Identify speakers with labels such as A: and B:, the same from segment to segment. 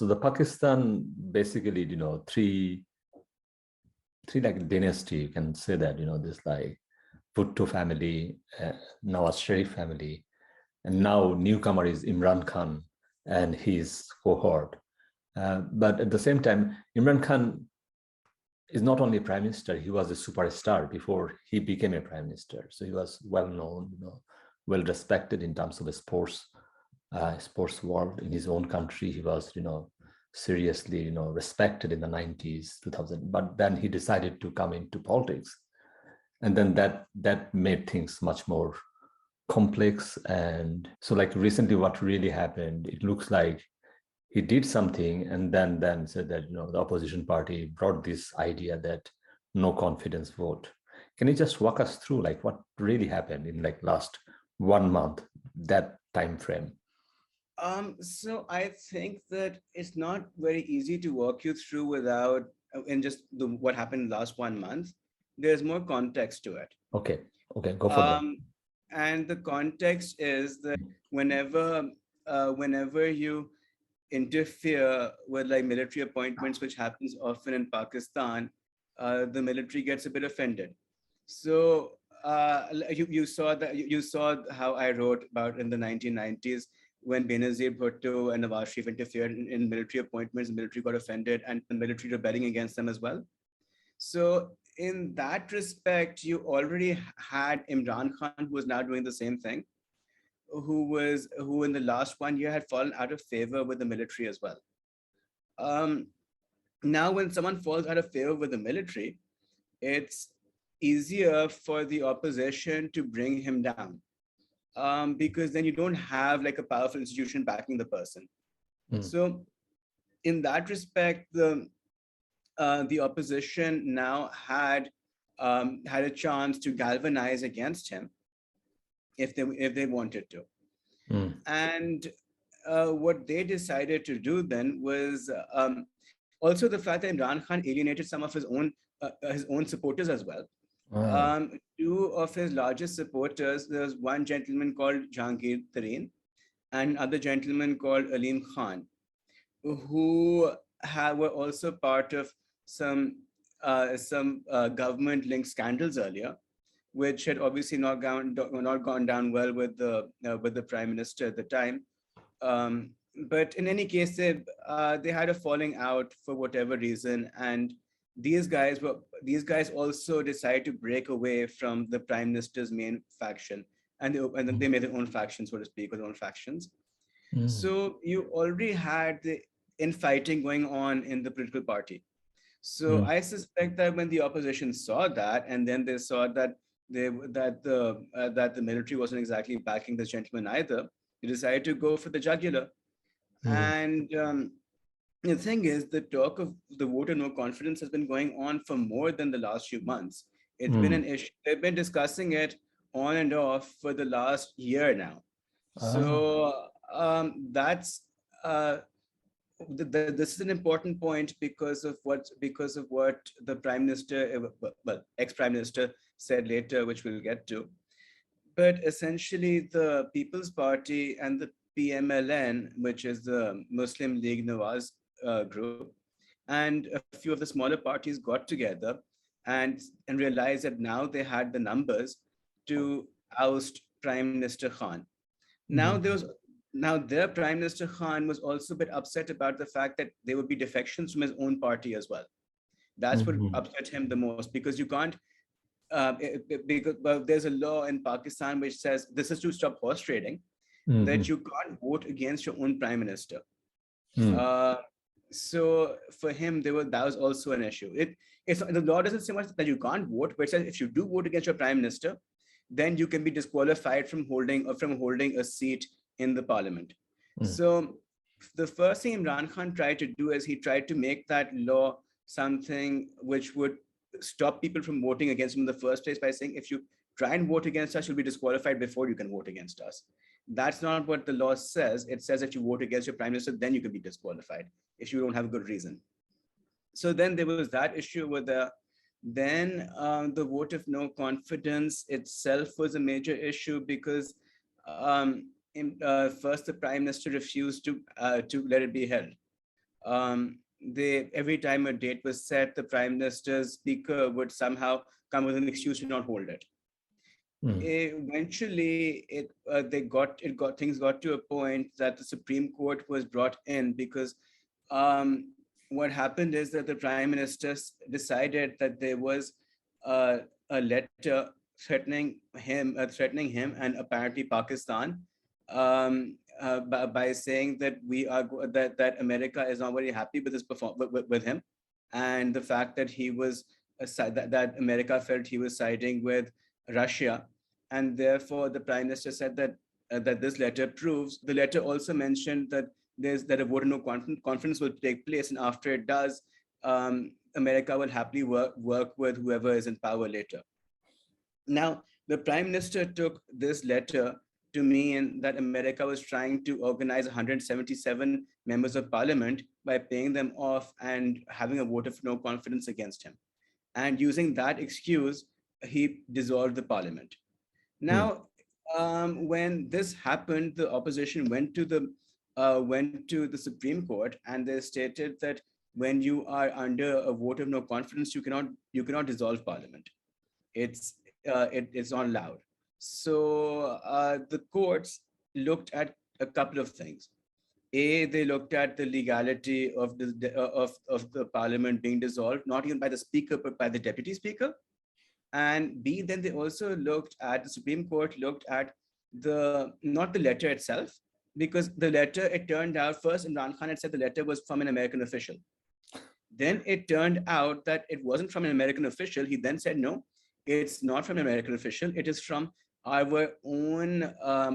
A: So the Pakistan basically, three like dynasty, you can say that, this like Bhutto family, Nawaz Sharif family, and now newcomer is Imran Khan and his cohort. But at the same time, Imran Khan is not only a prime minister, he was a superstar before he became a prime minister. So he was well known, well respected in terms of the sports world in his own country. He was, seriously, respected in the 90s, 2000. But then he decided to come into politics, and then that made things much more complex. And so, like recently, what really happened? It looks like he did something, and then said that the opposition party brought this idea that no confidence vote. Can you just walk us through like what really happened in like last 1 month, that time frame?
B: So I think that it's not very easy to walk you through without in just what happened last 1 month. There's more context to it.
A: Okay, go for that.
B: And the context is that whenever you interfere with like military appointments, which happens often in Pakistan, the military gets a bit offended. So you saw that you saw how I wrote about in the 1990s when Benazir, Bhutto, and Nawaz Sharif interfered in military appointments. The military got offended, and the military rebelling against them as well. So in that respect, you already had Imran Khan, who was now doing the same thing, who in the last 1 year had fallen out of favor with the military as well. Um, Now, when someone falls out of favor with the military, it's easier for the opposition to bring him down, because then you don't have like a powerful institution backing the person. So, in that respect, the opposition now had a chance to galvanize against him if they wanted to. And what they decided to do then was also the fact that Imran Khan alienated some of his own supporters as well. Two of his largest supporters, there was one gentleman called Jahangir Tareen and other gentleman called Alim Khan, who were also part of some government-linked scandals earlier, which had obviously not gone down well with the prime minister at the time. But in any case, they had a falling out for whatever reason, and these guys also decided to break away from the prime minister's main faction, and then they made their own faction, so to speak, or their own factions. So you already had the infighting going on in the political party. So I suspect that when the opposition saw that, and then they saw that the military wasn't exactly backing this gentleman either, they decided to go for the jugular. And the thing is, the talk of the vote of no confidence has been going on for more than the last few months. It's been an issue. They've been discussing it on and off for the last year now. So that's this is an important point because of what the prime minister, well, ex-prime minister, said later, which we'll get to. But essentially, the People's Party and the PMLN, which is the Muslim League Nawaz group, and a few of the smaller parties got together and realized that now they had the numbers to oust Prime Minister Khan. Now their Prime Minister Khan was also a bit upset about the fact that there would be defections from his own party as well. That's what upset him the most, because you can't. Because there's a law in Pakistan which says this is to stop horse trading, that you can't vote against your own prime minister. So for him, that was also an issue. The law doesn't say much that you can't vote, but it says if you do vote against your prime minister, then you can be disqualified from holding a seat in the parliament. So the first thing Imran Khan tried to do is he tried to make that law something which would stop people from voting against him in the first place by saying, if you try and vote against us, you'll be disqualified before you can vote against us. That's not what the law says. It says that you vote against your prime minister, then you can be disqualified if you don't have a good reason. So then there was that issue with the vote of no confidence itself was a major issue because first the prime minister refused to let it be held. Every time a date was set, the prime minister's speaker would somehow come with an excuse to not hold it. Eventually, things got to a point that the Supreme Court was brought in because um, what happened is that the prime minister decided that there was a letter threatening him and apparently Pakistan, by saying that that America is not very happy with his with him, and the fact that he was that America felt he was siding with Russia, and therefore the prime minister said that this letter proves. The letter also mentioned that a vote of no confidence will take place, and after it does, America will happily work with whoever is in power later. Now, the prime minister took this letter to mean that America was trying to organize 177 members of parliament by paying them off and having a vote of no confidence against him. And using that excuse, he dissolved the parliament. Now, when this happened, the opposition went to the Supreme Court, and they stated that when you are under a vote of no confidence, you cannot dissolve parliament. It's not allowed. So the courts looked at a couple of things. They looked at the legality of the parliament being dissolved, not even by the speaker, but by the deputy speaker. And B, then they also looked at, the Supreme Court looked at not the letter itself, because the letter, it turned out, first Imran Khan had said the letter was from an American official. Then it turned out that it wasn't from an American official. He then said, no, it's not from an American official. It is from our own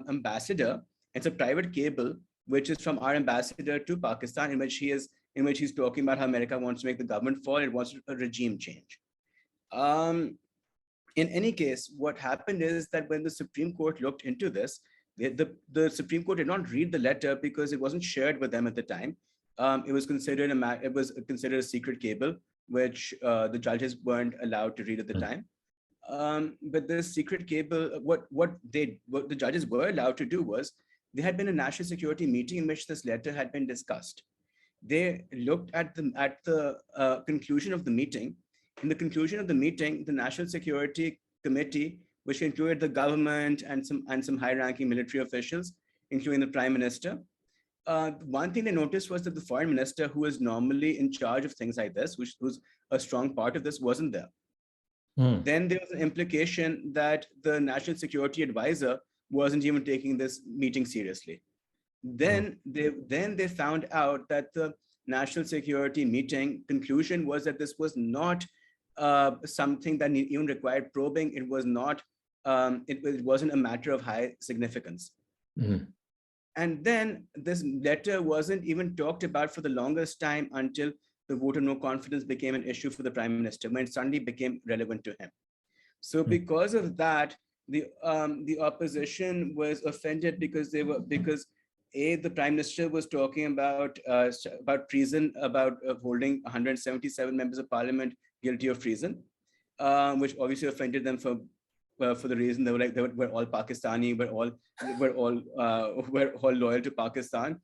B: ambassador. It's a private cable, which is from our ambassador to Pakistan, in which he's talking about how America wants to make the government fall. It wants a regime change. In any case, what happened is that when the Supreme Court looked into this, the Supreme Court did not read the letter because it wasn't shared with them at the time. It was considered a secret cable, which the judges weren't allowed to read at the time. But the secret cable, what the judges were allowed to do was, there had been a national security meeting in which this letter had been discussed. They looked at the conclusion of the meeting. In the conclusion of the meeting, the National Security Committee, which included the government and some high-ranking military officials, including the Prime Minister, one thing they noticed was that the Foreign Minister, who is normally in charge of things like this, who's a strong part of this, wasn't there. Then there was an implication that the National Security Advisor wasn't even taking this meeting seriously. Then they found out that the National Security meeting conclusion was that this was not something that even required probing. It was not. It wasn't a matter of high significance. And then this letter wasn't even talked about for the longest time until the vote of no confidence became an issue for the Prime Minister, when it suddenly became relevant to him. So because of that, the opposition was offended because the Prime Minister was talking about treason, about holding 177 members of Parliament guilty of treason, which obviously offended them for the reason we're all Pakistani, we're all loyal to Pakistan.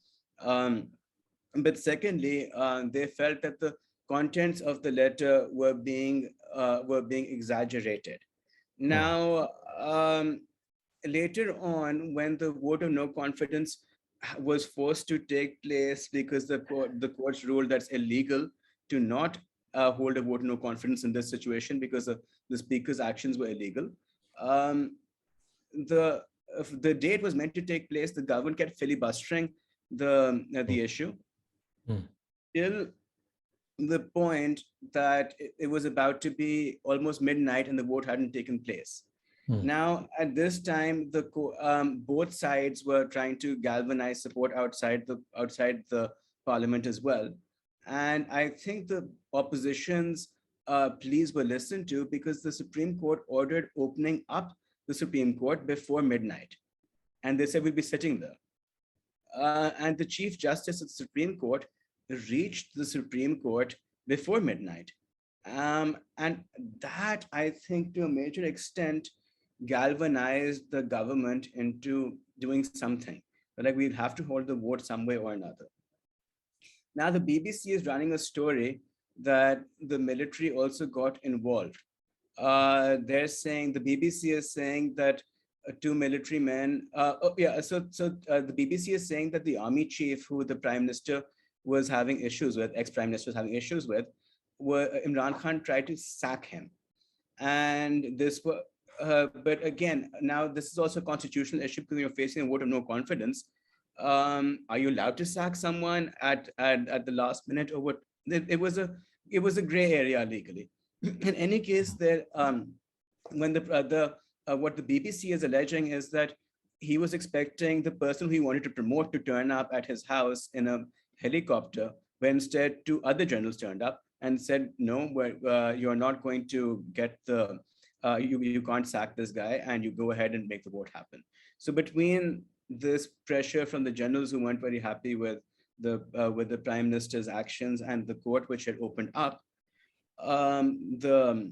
B: But secondly, they felt that the contents of the letter were being exaggerated. Now, later on, when the vote of no confidence was forced to take place because the courts ruled that's illegal to not hold a vote of no confidence in this situation because the speaker's actions were illegal. The date was meant to take place. The government kept filibustering the issue till the point that it was about to be almost midnight and the vote hadn't taken place. Now, at this time, both sides were trying to galvanize support outside the parliament as well. And I think the opposition's pleas were listened to because the Supreme Court ordered opening up the Supreme Court before midnight. And they said we'll be sitting there. And the Chief Justice of the Supreme Court reached the Supreme Court before midnight. And that, I think, to a major extent, galvanized the government into doing something. But like, we'll have to hold the vote some way or another. Now the BBC is running a story that the military also got involved. They're saying, the BBC is saying that two military men. The BBC is saying that the army chief, who the prime minister was having issues with, ex-prime minister was having issues with, Imran Khan tried to sack him. And this was, but again, now this is also a constitutional issue because you're facing a vote of no confidence. Are you allowed to sack someone at the last minute, or what? It was a gray area legally. In any case, there when the what the BBC is alleging is that he was expecting the person who he wanted to promote to turn up at his house in a helicopter, but instead two other generals turned up and said, no, you're not going to get the, you can't sack this guy, and you go ahead and make the vote happen. So between this pressure from the generals who weren't very happy with the prime minister's actions and the court which had opened up, the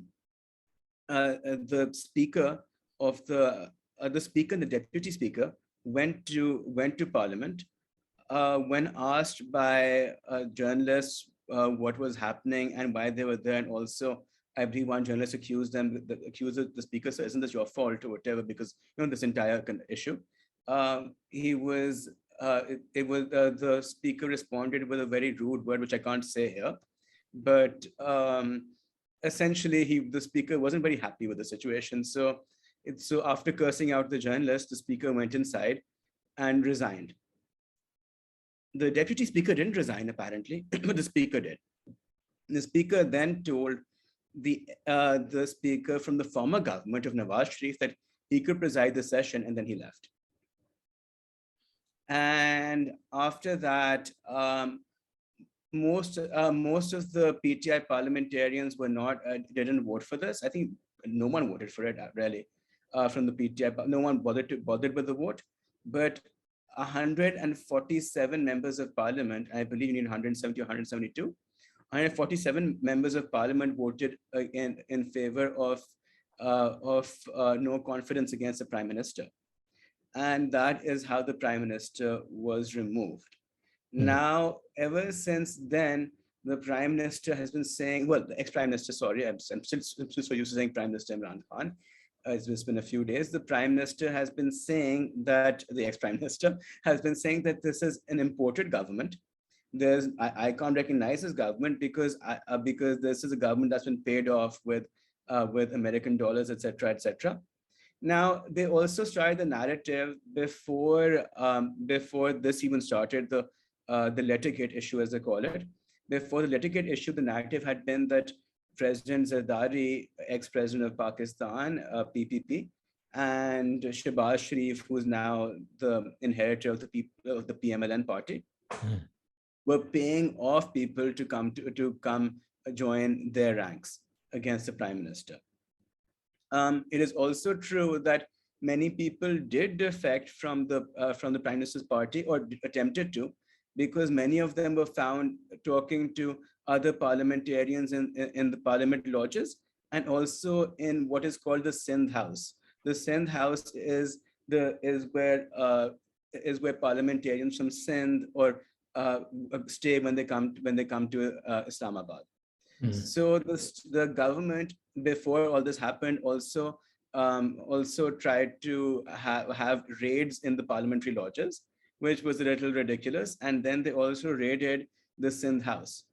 B: speaker of the speaker and the deputy speaker went to parliament. When asked by journalists what was happening and why they were there, and also I believe one journalist accused the speaker, so isn't this your fault or whatever, because this entire issue. The speaker responded with a very rude word, which I can't say here, but essentially the speaker wasn't very happy with the situation. So after cursing out the journalist, the speaker went inside and resigned. The deputy speaker didn't resign apparently, but the speaker did. The speaker then told the speaker from the former government of Nawaz Sharif that he could preside the session, and then he left. And after that, most of the PTI parliamentarians didn't vote for this. I think no one voted for it really from the PTI. No one bothered with the vote, but 147 members of parliament, I believe you need 170 or 172, 147 members of parliament voted in favor of no confidence against the prime minister. And that is how the prime minister was removed. Now, ever since then, the prime minister has been saying, well, the ex-prime minister, sorry, I'm still so used to saying Prime Minister Imran Khan. It's been a few days. The prime minister has been saying that, the ex-prime minister has been saying that this is an imported government. I can't recognize this government because this is a government that's been paid off with American dollars, etc., etc. Now, they also started the narrative before this even started, the Lettergate issue, as they call it. Before the Lettergate issue, the narrative had been that President Zardari, ex-president of Pakistan, PPP, and Shehbaz Sharif, who's now the inheritor of the PMLN party, were paying off people to come join their ranks against the prime minister. It is also true that many people did defect from the prime minister's party, or attempted to, because many of them were found talking to other parliamentarians in the parliament lodges, and also in what is called the Sindh House. The Sindh House is where parliamentarians from Sindh or stay when they come to Islamabad. So the government, before all this happened, also tried to have raids in the parliamentary lodges, which was a little ridiculous. And then they also raided the Sindh House.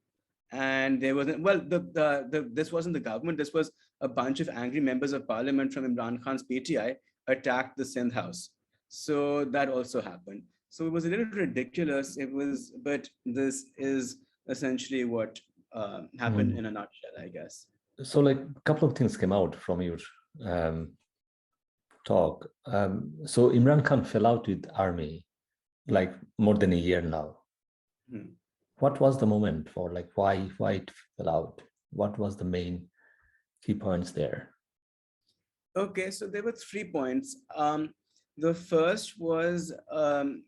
B: And there wasn't, well, this wasn't the government. This was a bunch of angry members of parliament from Imran Khan's PTI attacked the Sindh House. So that also happened. So it was a little ridiculous. But this is essentially what happened in a nutshell, I guess.
A: So, like, a couple of things came out from your talk. So Imran Khan fell out with army like more than a year now. What was the moment for, like, why it fell out? What was the main key points there?
B: Okay, so there were 3 points. The first was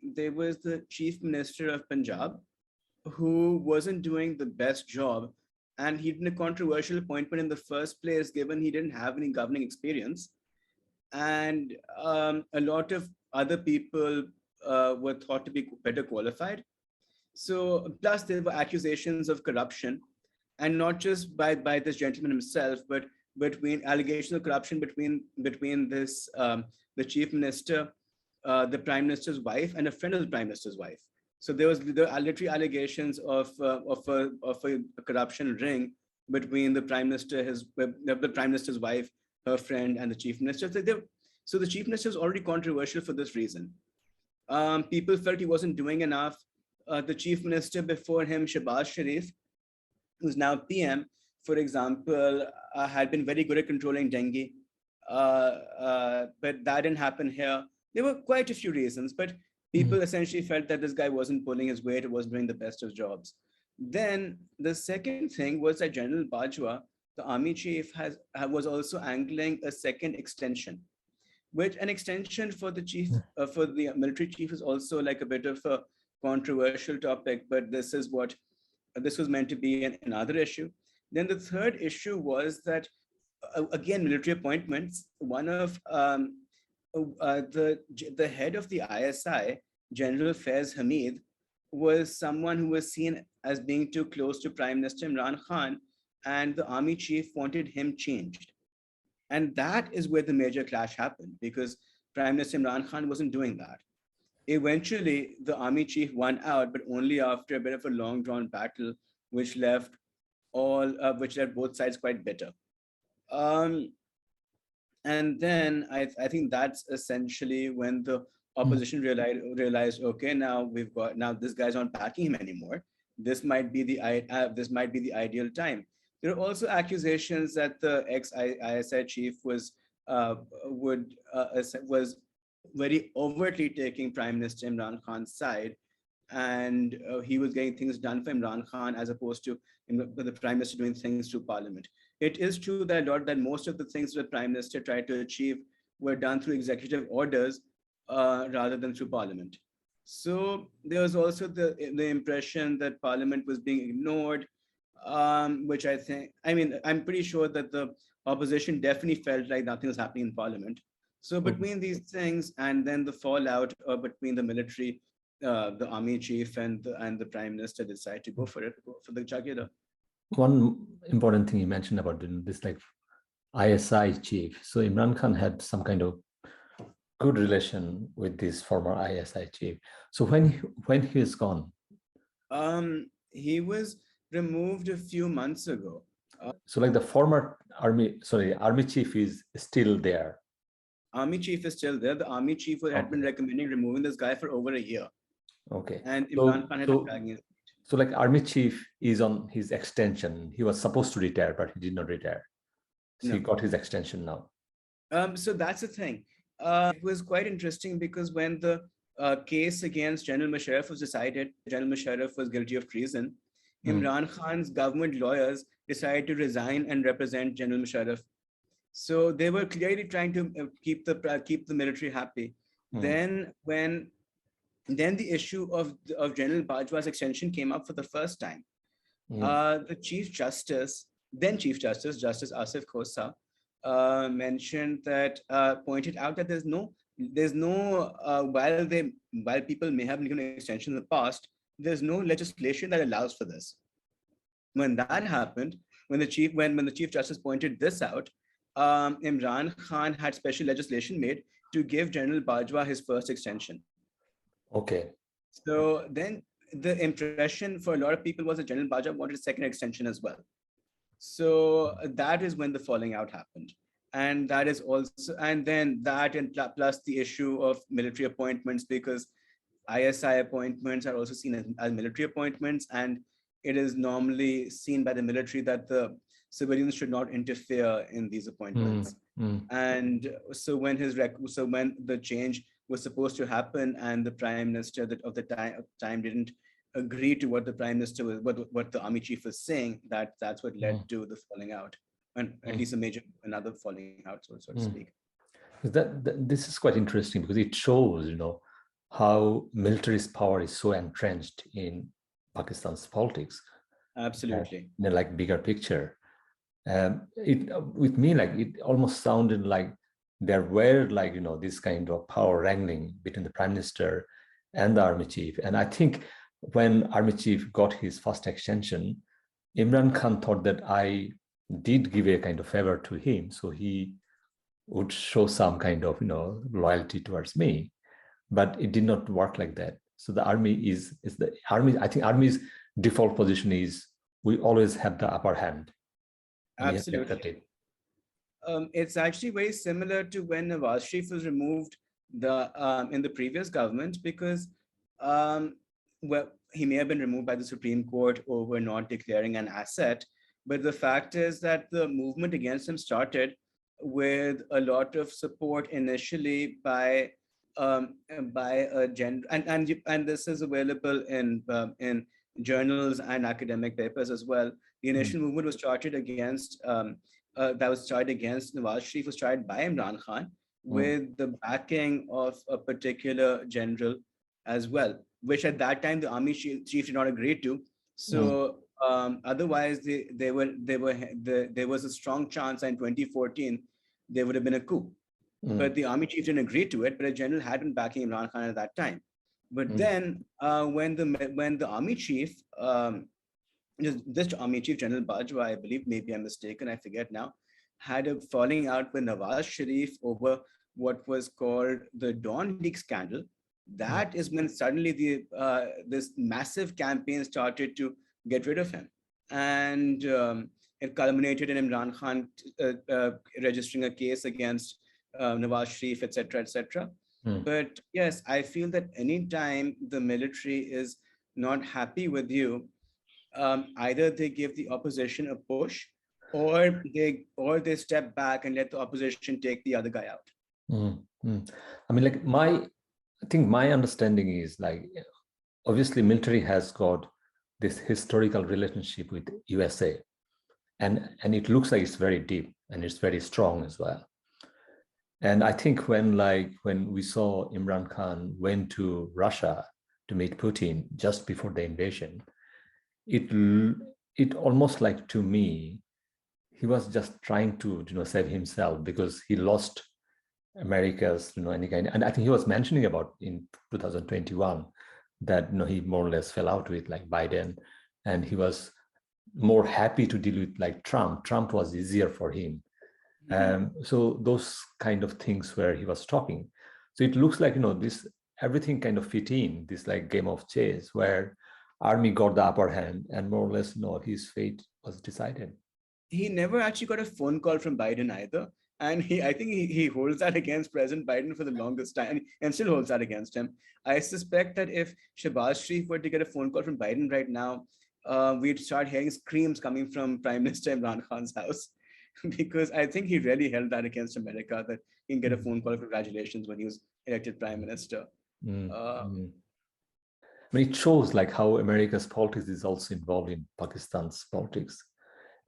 B: there was the chief minister of Punjab, who wasn't doing the best job, and he did a controversial appointment in the first place, given he didn't have any governing experience, and a lot of other people were thought to be better qualified. So plus there were accusations of corruption, and not just by this gentleman himself, but between allegations of corruption between this the chief minister, the prime minister's wife, and a friend of the prime minister's wife. So there are literally allegations of a corruption ring between the prime minister, the prime minister's wife, her friend, and the chief minister. So the chief minister is already controversial for this reason. People felt he wasn't doing enough. The chief minister before him, Shehbaz Sharif, who's now PM, for example, had been very good at controlling dengue, but that didn't happen here. There were quite a few reasons, but people essentially felt that this guy wasn't pulling his weight, wasn't doing the best of jobs. Then the second thing was that General Bajwa, the army chief, was also angling a second extension, which an extension for the chief, for the military chief, is also like a bit of a controversial topic, but this was meant to be another issue. Then the third issue was that, again, military appointments. One of the head of the ISI, General Faiz Hamid, was someone who was seen as being too close to Prime Minister Imran Khan, and the army chief wanted him changed. And that is where the major clash happened, because Prime Minister Imran Khan wasn't doing that. Eventually, the army chief won out, but only after a bit of a long drawn battle, which left both sides quite bitter. And then I think that's essentially when the opposition realized, okay, now this guy's not backing him anymore. This might be the ideal time. There are also accusations that the ex-ISI chief was very overtly taking Prime Minister Imran Khan's side, and he was getting things done for Imran Khan as opposed to the Prime Minister doing things through Parliament. It is true that most of the things the Prime Minister tried to achieve were done through executive orders rather than through Parliament. So there was also the impression that Parliament was being ignored, which I'm pretty sure that the opposition definitely felt like nothing was happening in Parliament. So between these things, and then the fallout between the military, the army chief, and the prime minister decided to go for the jugular.
A: One important thing you mentioned about this, like ISI chief. So Imran Khan had some kind of good relation with this former ISI chief. So when he is gone,
B: he was removed a few months ago.
A: So like the former army chief is still there.
B: Army chief is still there. The army chief had been recommending removing this guy for over a year.
A: Okay.
B: And Imran Khan had been dragging it.
A: So like army chief is on his extension. He was supposed to retire, but he did not retire. So he got his extension now.
B: So that's the thing. It was quite interesting because when the case against General Musharraf was decided, General Musharraf was guilty of treason. Imran Khan's government lawyers decided to resign and represent General Musharraf. So they were clearly trying to keep the military happy. Then the issue of General Bajwa's extension came up for the first time. The then Chief Justice, Justice Asif Khosa, mentioned that, pointed out that there's no while people may have given an extension in the past, there's no legislation that allows for this. When that happened, when the Chief Justice pointed this out, Imran Khan had special legislation made to give General Bajwa his first extension.
A: Okay.
B: So then the impression for a lot of people was that General Bajwa wanted a second extension as well. So that is when the falling out happened. And that is also, and then that, and plus the issue of military appointments, because ISI appointments are also seen as military appointments, and it is normally seen by the military that the civilians should not interfere in these appointments. And so when the change was supposed to happen, and the prime minister of the time didn't agree to what the prime minister was, what the army chief was saying, that's what led to the falling out, and at least another falling out, so to speak.
A: This is quite interesting because it shows, how militarist power is so entrenched in Pakistan's politics.
B: Absolutely.
A: In a like bigger picture. With me, like it almost sounded like there were this kind of power wrangling between the prime minister and the army chief. And I think when army chief got his first extension, Imran Khan thought that I did give a kind of favor to him, so he would show some kind of loyalty towards me. But it did not work like that. So the army is the army. I think army's default position is we always have the upper hand. And we have to accept
B: Absolutely.
A: it.
B: It's actually very similar to when Nawaz Sharif was removed in the previous government, because um, well, he may have been removed by the Supreme Court over not declaring an asset, but the fact is that the movement against him started with a lot of support initially by a gen and this is available in journals and academic papers as well. The
A: Mm,
B: initial movement was started against that was started against Nawaz Sharif, was started by Imran Khan
A: mm,
B: with the backing of a particular general as well, which at that time the army chief did not agree to.
A: mm,
B: So otherwise, there was a strong chance in 2014 there would have been a coup,
A: mm,
B: but the army chief didn't agree to it. But a general had been backing Imran Khan at that time. But
A: mm,
B: then when the army chief this army chief, General Bajwa, I believe, maybe I'm mistaken, I forget now, had a falling out with Nawaz Sharif over what was called the Dawn Leak scandal.
A: mm,
B: That is when suddenly this massive campaign started to get rid of him, and it culminated in Imran Khan registering a case against Nawaz Sharif, etc., etc.
A: mm.
B: But yes, I feel that anytime the military is not happy with you, either they give the opposition a push, or they step back and let the opposition take the other guy out.
A: Mm, mm. I mean, like I think my understanding is like, obviously military has got this historical relationship with USA, and it looks like it's very deep and it's very strong as well. And I think when we saw Imran Khan went to Russia to meet Putin just before the invasion, it it almost like, to me, he was just trying to save himself because he lost America's any kind. And I think he was mentioning about in 2021 that he more or less fell out with like Biden, and he was more happy to deal with like Trump. Trump was easier for him. So those kind of things where he was talking. So it looks like this everything kind of fit in this like game of chess where army got the upper hand and more or less his fate was decided.
B: He never actually got a phone call from Biden either. And I think he holds that against President Biden for the longest time, and still holds that against him. I suspect that if Shehbaz Sharif were to get a phone call from Biden right now, we'd start hearing screams coming from Prime Minister Imran Khan's house, because I think he really held that against America, that he can get a
A: Mm,
B: phone call of congratulations when he was elected Prime Minister.
A: mm,
B: Uh,
A: mm. I mean, it shows like how America's politics is also involved in Pakistan's politics.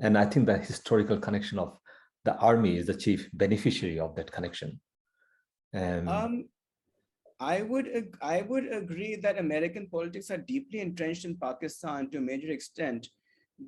A: And I think the historical connection of the army is the chief beneficiary of that connection. And
B: um, I would agree that American politics are deeply entrenched in Pakistan to a major extent,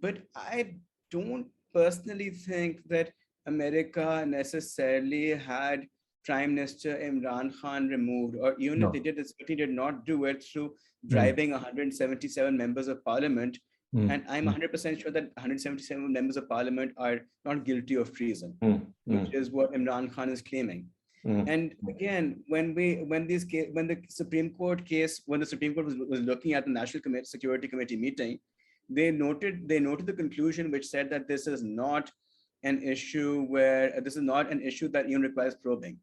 B: but I don't personally think that America necessarily had Prime Minister Imran Khan removed, or even if they
A: no.
B: did, they certainly did not do it through
A: Mm,
B: bribing 177 members of parliament.
A: mm,
B: And I'm
A: mm,
B: 100% sure that 177 members of parliament are not guilty of treason,
A: mm,
B: which
A: mm,
B: is what Imran Khan is claiming.
A: mm,
B: And again, when the Supreme Court was looking at the Security Committee meeting, they noted the conclusion which said that this is not an issue that even requires probing.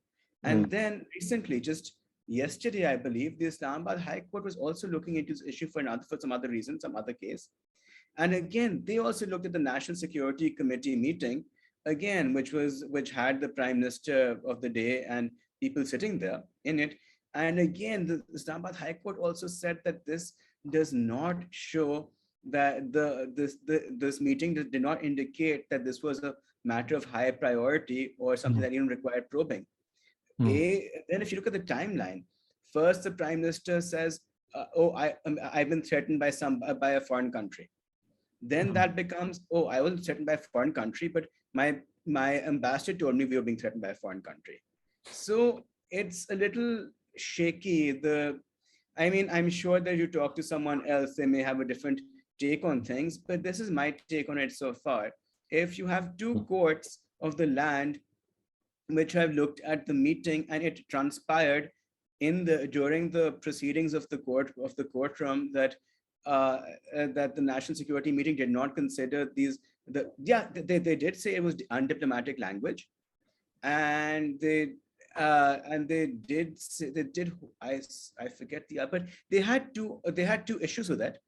A: mm,
B: And then recently, just yesterday, I believe, the Islamabad High Court was also looking into this issue for some other reason, some other case. And again, they also looked at the National Security Committee meeting, again, which had the Prime Minister of the day and people sitting there in it. And again, the Islamabad High Court also said that this does not show that this meeting did not indicate that this was a matter of high priority or something
A: mm,
B: that even required probing.
A: mm,
B: Then if you look at the timeline, first the Prime Minister says, "Oh, I've been threatened by a foreign country." Then
A: mm,
B: that becomes, oh, I wasn't threatened by a foreign country, but my ambassador told me we were being threatened by a foreign country. So it's a little shaky, I mean, I'm sure that you talk to someone else, they may have a different take on things, but this is my take on it so far. If you have two courts of the land which have looked at the meeting, and it transpired in the during the proceedings of the courtroom that that the national security meeting did not consider these, they did say it was undiplomatic language, and they did say, I forget but they had two issues with it,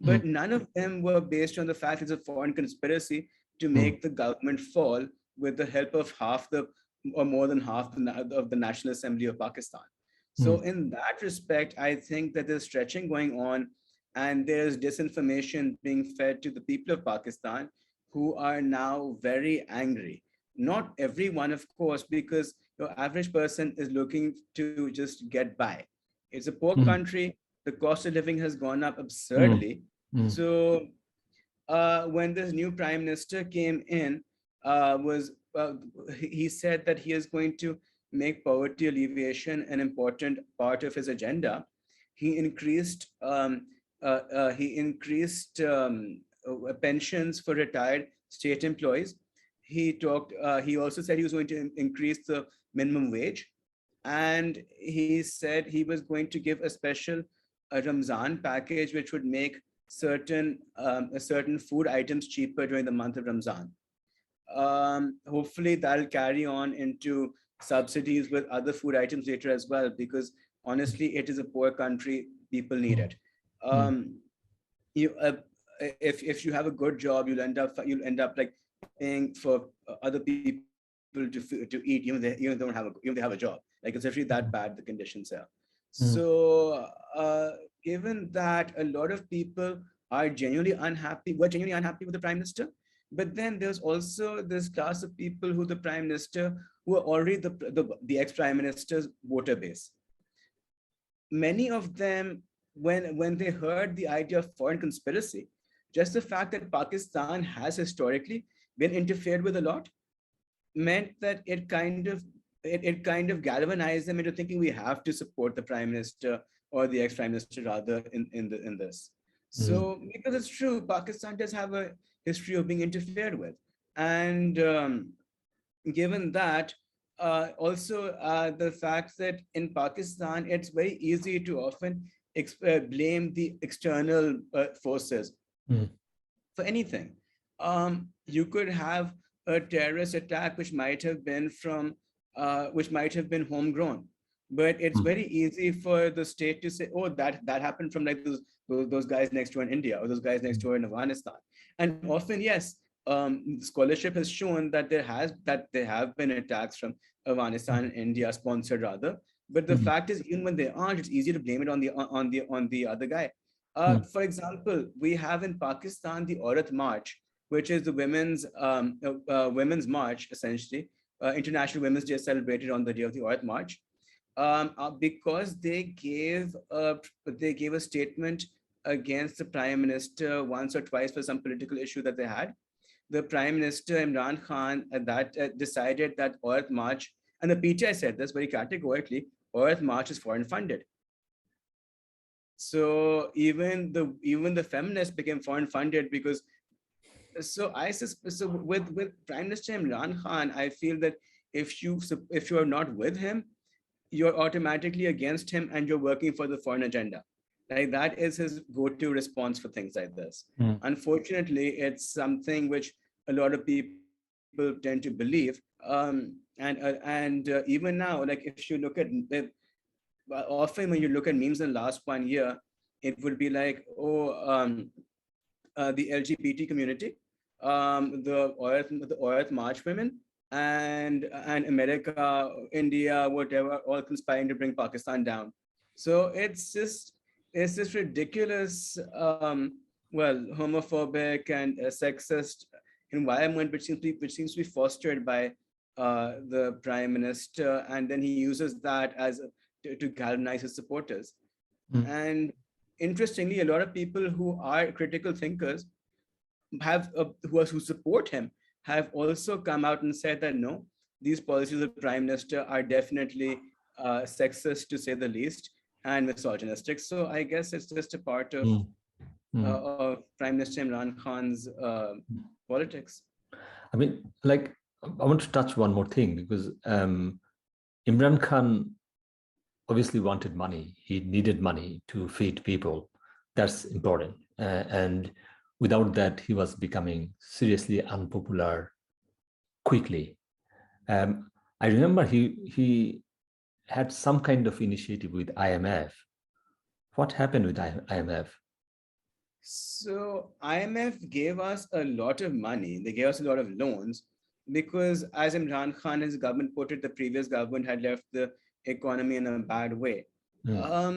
B: but
A: Mm,
B: none of them were based on the fact it's a foreign conspiracy to
A: mm,
B: make the government fall with the help of half the or more than half of the National Assembly of Pakistan. So
A: mm,
B: in that respect, I think that there's stretching going on, and there's disinformation being fed to the people of Pakistan, who are now very angry. Not everyone, of course, because your average person is looking to just get by. It's a poor
A: mm,
B: country. The cost of living has gone up
A: mm,
B: absurdly.
A: mm,
B: So when this new prime minister came in, was he said that he is going to make poverty alleviation an important part of his agenda. He increased pensions for retired state employees. He also said he was going to increase the minimum wage, and he said he was going to give a special Ramzan package, which would make certain food items cheaper during the month of Ramzan. Hopefully, that'll carry on into subsidies with other food items later as well, because honestly, it is a poor country. People need
A: mm,
B: it.
A: mm,
B: Um, you if you have a good job, you'll end up like paying for other people to eat, even they don't have even they have a job. Like, it's actually that
A: mm,
B: bad, the conditions here.
A: mm,
B: So given that a lot of people were genuinely unhappy with the prime minister, but then there's also this class of people who the prime minister, who are already the ex-prime minister's voter base. Many of them, when they heard the idea of foreign conspiracy, just the fact that Pakistan has historically been interfered with a lot, meant that it kind of galvanized them into thinking we have to support the prime minister, or the ex-prime minister rather, in this.
A: mm,
B: So because it's true, Pakistan does have a history of being interfered with, and given that, also the fact that in Pakistan, it's very easy to often blame the external forces
A: mm,
B: for anything. You could have a terrorist attack which might have been homegrown, but it's
A: mm,
B: very easy for the state to say, "Oh, that happened from like those guys next door in India, or those guys next door in Afghanistan." And often, yes, scholarship has shown that there have been attacks from Afghanistan and India, sponsored rather. But the
A: mm,
B: fact is, even when they aren't, it's easy to blame it on the other guy.
A: mm,
B: For example, we have in Pakistan the Aurat March, which is the women's march, essentially. International Women's Day is celebrated on the day of the Aurat March, because they gave a statement against the prime minister once or twice for some political issue that they had. The prime minister Imran Khan at that decided that Aurat March, and the PTI said this very categorically, Aurat March is foreign funded. So even the feminists became foreign funded, because with Prime Minister Imran Khan, I feel that if you are not with him, you're automatically against him, and you're working for the foreign agenda. Like, that is his go-to response for things like this.
A: mm,
B: Unfortunately, it's something which a lot of people tend to believe. And even now, like, if you look at often when you look at memes in the last 1 year, it would be like, oh, the LGBT community, the Aurat March women, and America, India, whatever, all conspiring to bring Pakistan down. So it's this ridiculous, homophobic and sexist environment, which seems to be fostered by the prime minister, and then he uses that to galvanize his supporters.
A: mm,
B: And interestingly, a lot of people who are critical thinkers who support him have also come out and said that no, these policies of the prime minister are definitely sexist, to say the least, and misogynistic. So I guess it's just a part
A: Mm, mm.
B: of Prime Minister Imran Khan's politics.
A: I mean, like, I want to touch one more thing because Imran Khan obviously wanted money. He needed money to feed people. That's important. And without that, he was becoming seriously unpopular quickly. Um, I remember he had some kind of initiative with IMF. What happened with IMF?
B: So IMF gave us a lot of money. They gave us a lot of loans because, as Imran Khan and his government put it, the previous government had left the economy in a bad way.
A: Mm,
B: Um,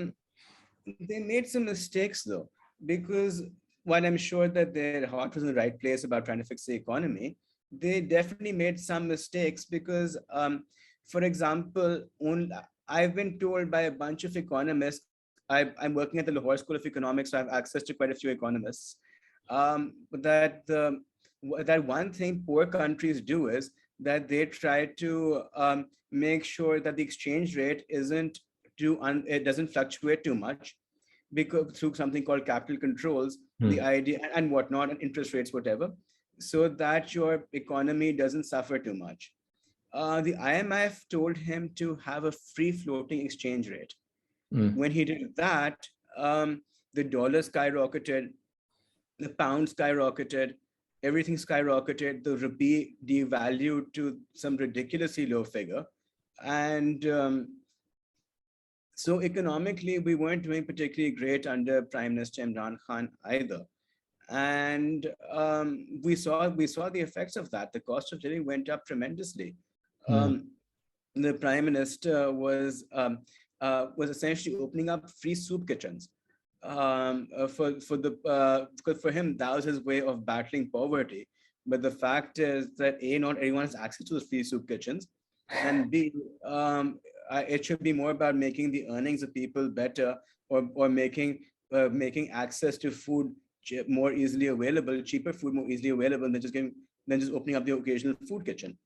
B: they made some mistakes though, because while I'm sure that their heart was in the right place about trying to fix the economy, they definitely made some mistakes because, for example, I've been told by a bunch of economists. I'm working at the Lahore School of Economics, so I have access to quite a few economists. That that one thing poor countries do is that they try to make sure that the exchange rate isn't it doesn't fluctuate too much because through something called capital controls, the
A: mm,
B: idea and whatnot, and interest rates, whatever, so that your economy doesn't suffer too much. The IMF told him to have a free floating exchange rate.
A: mm,
B: When he did that, the dollar skyrocketed, the pound skyrocketed, everything skyrocketed, the rupee devalued to some ridiculously low figure. And so economically, we weren't doing particularly great under Prime Minister Imran Khan either. And we saw the effects of that. The cost of living went up tremendously.
A: mm,
B: Um, the Prime Minister was essentially opening up free soup kitchens. Because for him that was his way of battling poverty. But the fact is that A, not everyone has access to the free soup kitchens, and B, it should be more about making the earnings of people better, or making access to food more easily available, cheaper food more easily available than just opening up the occasional food kitchen,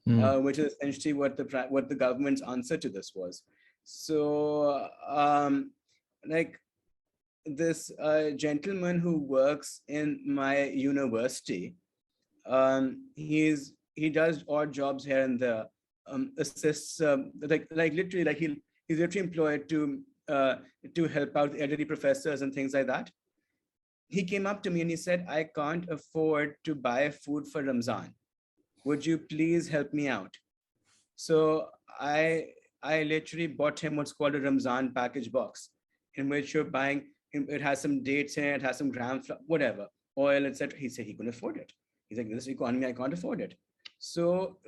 A: mm,
B: which is essentially what the government's answer to this was. So, like this gentleman who works in my university, he does odd jobs here and there, assists, like literally, like he's literally employed to help out the elderly professors and things like that. He came up to me and he said, "I can't afford to buy food for Ramzan. Would you please help me out?" So I literally bought him what's called a Ramzan package box, in which you're buying. It has some dates in it, has some whatever, oil, etc. He said he couldn't afford it. He's like, "This economy, I can't afford it." So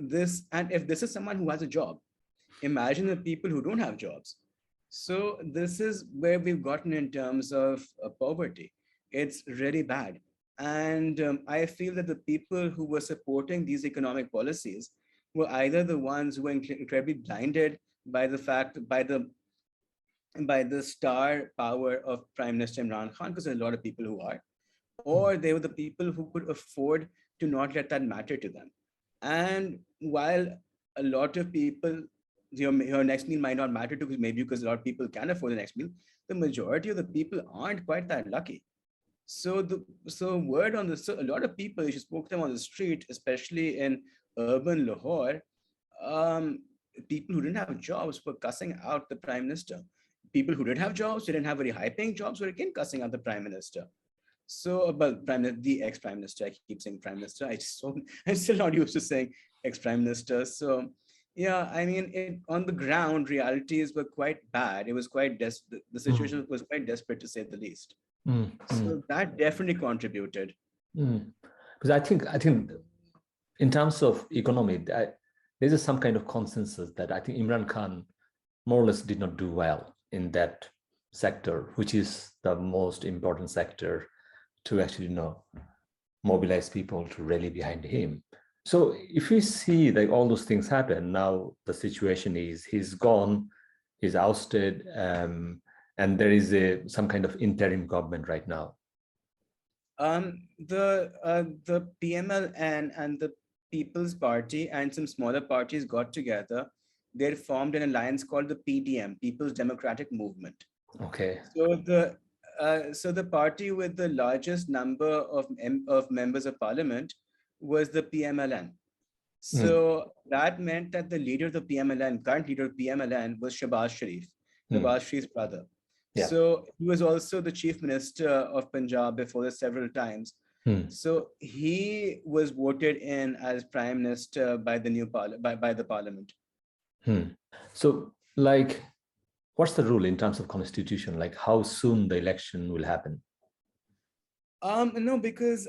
B: and if this is someone who has a job, imagine the people who don't have jobs. So this is where we've gotten in terms of poverty. It's really bad. And I feel that the people who were supporting these economic policies were either the ones who were incredibly blinded by the fact, by the star power of Prime Minister Imran Khan, because there's a lot of people who are,
A: mm,
B: or they were the people who could afford to not let that matter to them. And while a lot of people, your next meal might not matter to, because maybe because a lot of people can afford the next meal, the majority of the people aren't quite that lucky. So word on the, so a lot of people, if you spoke to them on the street, especially in urban Lahore, um, people who didn't have jobs were cussing out the prime minister. People who did have jobs, who didn't have very high paying jobs, were again cussing out the prime minister. So, but the ex-prime minister, I keep saying prime minister. I'm still not used to saying ex-prime minister. So, yeah, I mean, on the ground, realities were quite bad. It was quite the
A: mm,
B: situation was quite desperate, to say the least.
A: mm, mm,
B: So that definitely contributed.
A: mm. Because I think in terms of economy, there's some kind of consensus that I think Imran Khan more or less did not do well in that sector, which is the most important sector to actually, mobilize people to rally behind him. So if we see like all those things happen, now the situation is he's gone, he's ousted, and there is some kind of interim government right now.
B: The PMLN and the People's Party and some smaller parties got together. They formed an alliance called the PDM, People's Democratic Movement.
A: Okay.
B: So the party with the largest number of members of parliament was the PMLN.
A: Mm,
B: So that meant that the leader of the PMLN, current leader of PMLN, was
A: mm,
B: Nawaz Sharif's brother.
A: yeah.
B: So he was also the chief minister of Punjab before this several times.
A: Mm,
B: So he was voted in as prime minister by the by the parliament.
A: mm. So, like, what's the rule in terms of constitution? Like, how soon the election will happen?
B: No, because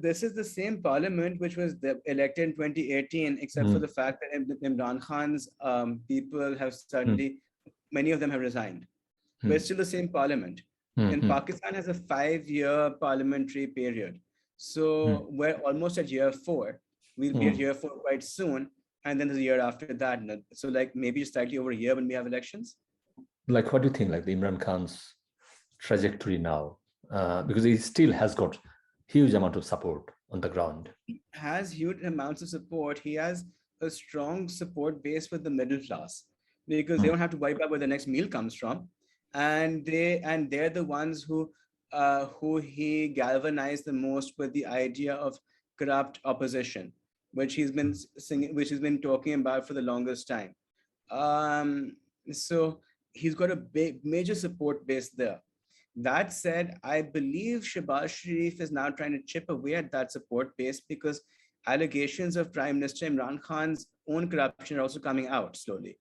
B: this is the same parliament which was elected in 2018, except for
A: Mm,
B: the fact that Imran Khan's people have
A: mm,
B: suddenly, many of them have resigned. But it's
A: mm,
B: still the same parliament.
A: mm,
B: And
A: mm,
B: Pakistan has a 5-year parliamentary period. So we're almost at year 4. We'll be at
A: mm.
B: year 4 quite soon. And then there's a year after that. So like maybe slightly over a year when we have elections.
A: Like, what do you think? Like the Imran Khan's trajectory now, because he still has got huge amount of support on the ground.
B: Has huge amounts of support. He has a strong support base with the middle class because they
A: Mm,
B: don't have to worry about where the next meal comes from, and they're the ones who he galvanized the most with the idea of corrupt opposition, which he's been singing, which he's been talking about for the longest time. So he's got a big major support base there. That said, I believe Shehbaz Sharif is now trying to chip away at that support base because allegations of Prime Minister Imran Khan's own corruption are also coming out slowly.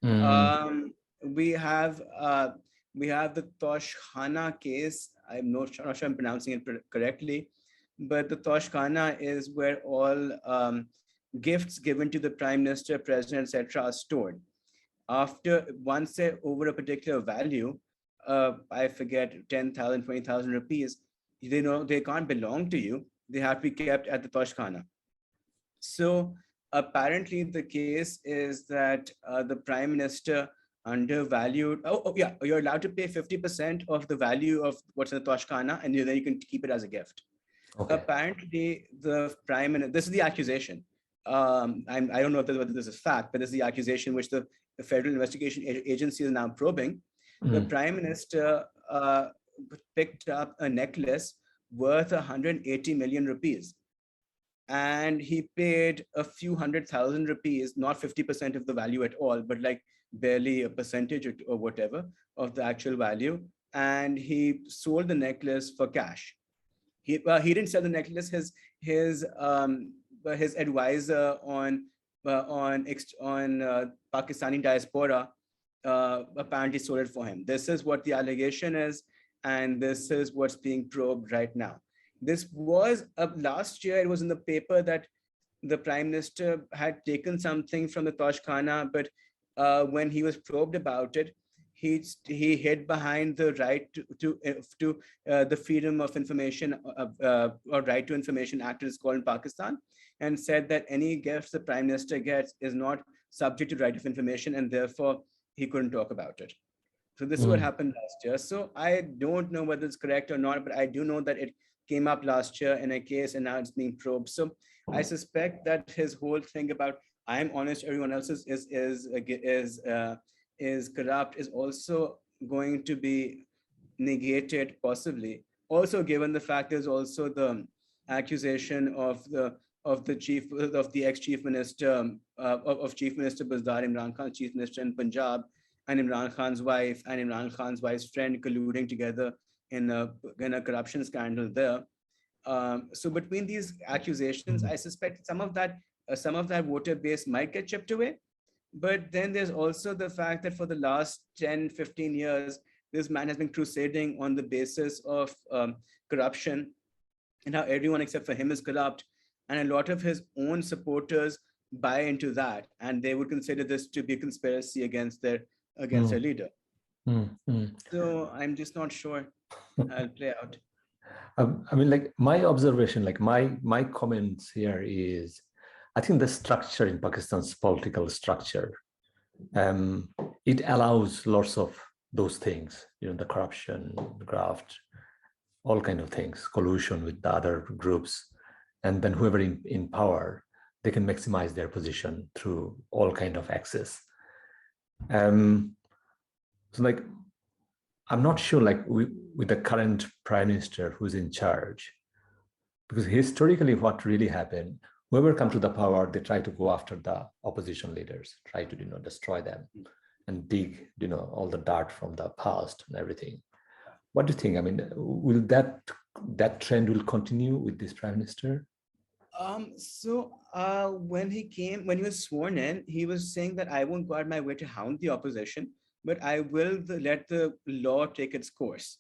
A: mm,
B: Um, we have the Toshkhana case. Not sure I'm pronouncing it correctly, but the Toshkhana is where all gifts given to the Prime Minister, President, etc., are stored. After once they're over a particular value, I forget 10,000, 20,000 rupees, they know they can't belong to you. They have to be kept at the Toshkhana. So apparently the case is that the prime minister undervalued. Oh yeah, you're allowed to pay 50% of the value of what's in the Toshkhana, and then you can keep it as a gift.
A: okay.
B: Apparently, the prime minister. This is the accusation. I don't know whether this is fact, but this is the accusation which the Federal Investigation Agency is now probing. The
A: Mm,
B: prime minister picked up a necklace worth 180 million rupees, and he paid a few 100,000 rupees, not 50% of the value at all, but like barely a percentage or whatever of the actual value. And he sold the necklace for cash. He didn't sell the necklace. His advisor on Pakistani diaspora apparently sold it for him. This is what the allegation is, and this is what's being probed right now. This was last year. It was in the paper that the prime minister had taken something from the Toshkhana, but when he was probed about it, he hid behind the right to the Freedom of Information or Right to Information Act, is called in Pakistan, and said that any gifts the prime minister gets is not subject to right of information, and therefore he couldn't talk about it. So this is what
A: mm,
B: happened last year. So I don't know whether it's correct or not, but I do know that it came up last year in a case and now it's being probed. So I suspect that his whole thing about I'm honest, everyone else is corrupt is also going to be negated, possibly. Also, given the fact there's also the accusation of the ex-chief minister of Chief Minister Bazdar Imran Khan, Chief Minister in Punjab, and Imran Khan's wife and Imran Khan's wife's friend colluding together in a corruption scandal there. So between these accusations,
A: mm,
B: I suspect some of that voter base might get chipped away. But then there's also the fact that for the last 10, 15 years, this man has been crusading on the basis of corruption and how everyone except for him is corrupt. And a lot of his own supporters buy into that, and they would consider this to be a conspiracy against their
A: mm,
B: leader.
A: mm, mm.
B: So I'm just not sure how it'll play out.
A: I mean, like my observation, like my comments here is, I think the structure in Pakistan's political structure, um, it allows lots of those things, the corruption, the graft, all kind of things, collusion with the other groups, and then whoever in power, they can maximize their position through all kind of access. So like I'm not sure, like with the current prime minister who's in charge, because historically what really happened, whoever come to the power, they try to go after the opposition leaders, try to, destroy them and dig, all the dirt from the past and everything. What do you think? I mean, will that trend will continue with this prime minister?
B: When when he was sworn in, he was saying that I won't go out my way to hound the opposition, but I will let the law take its course.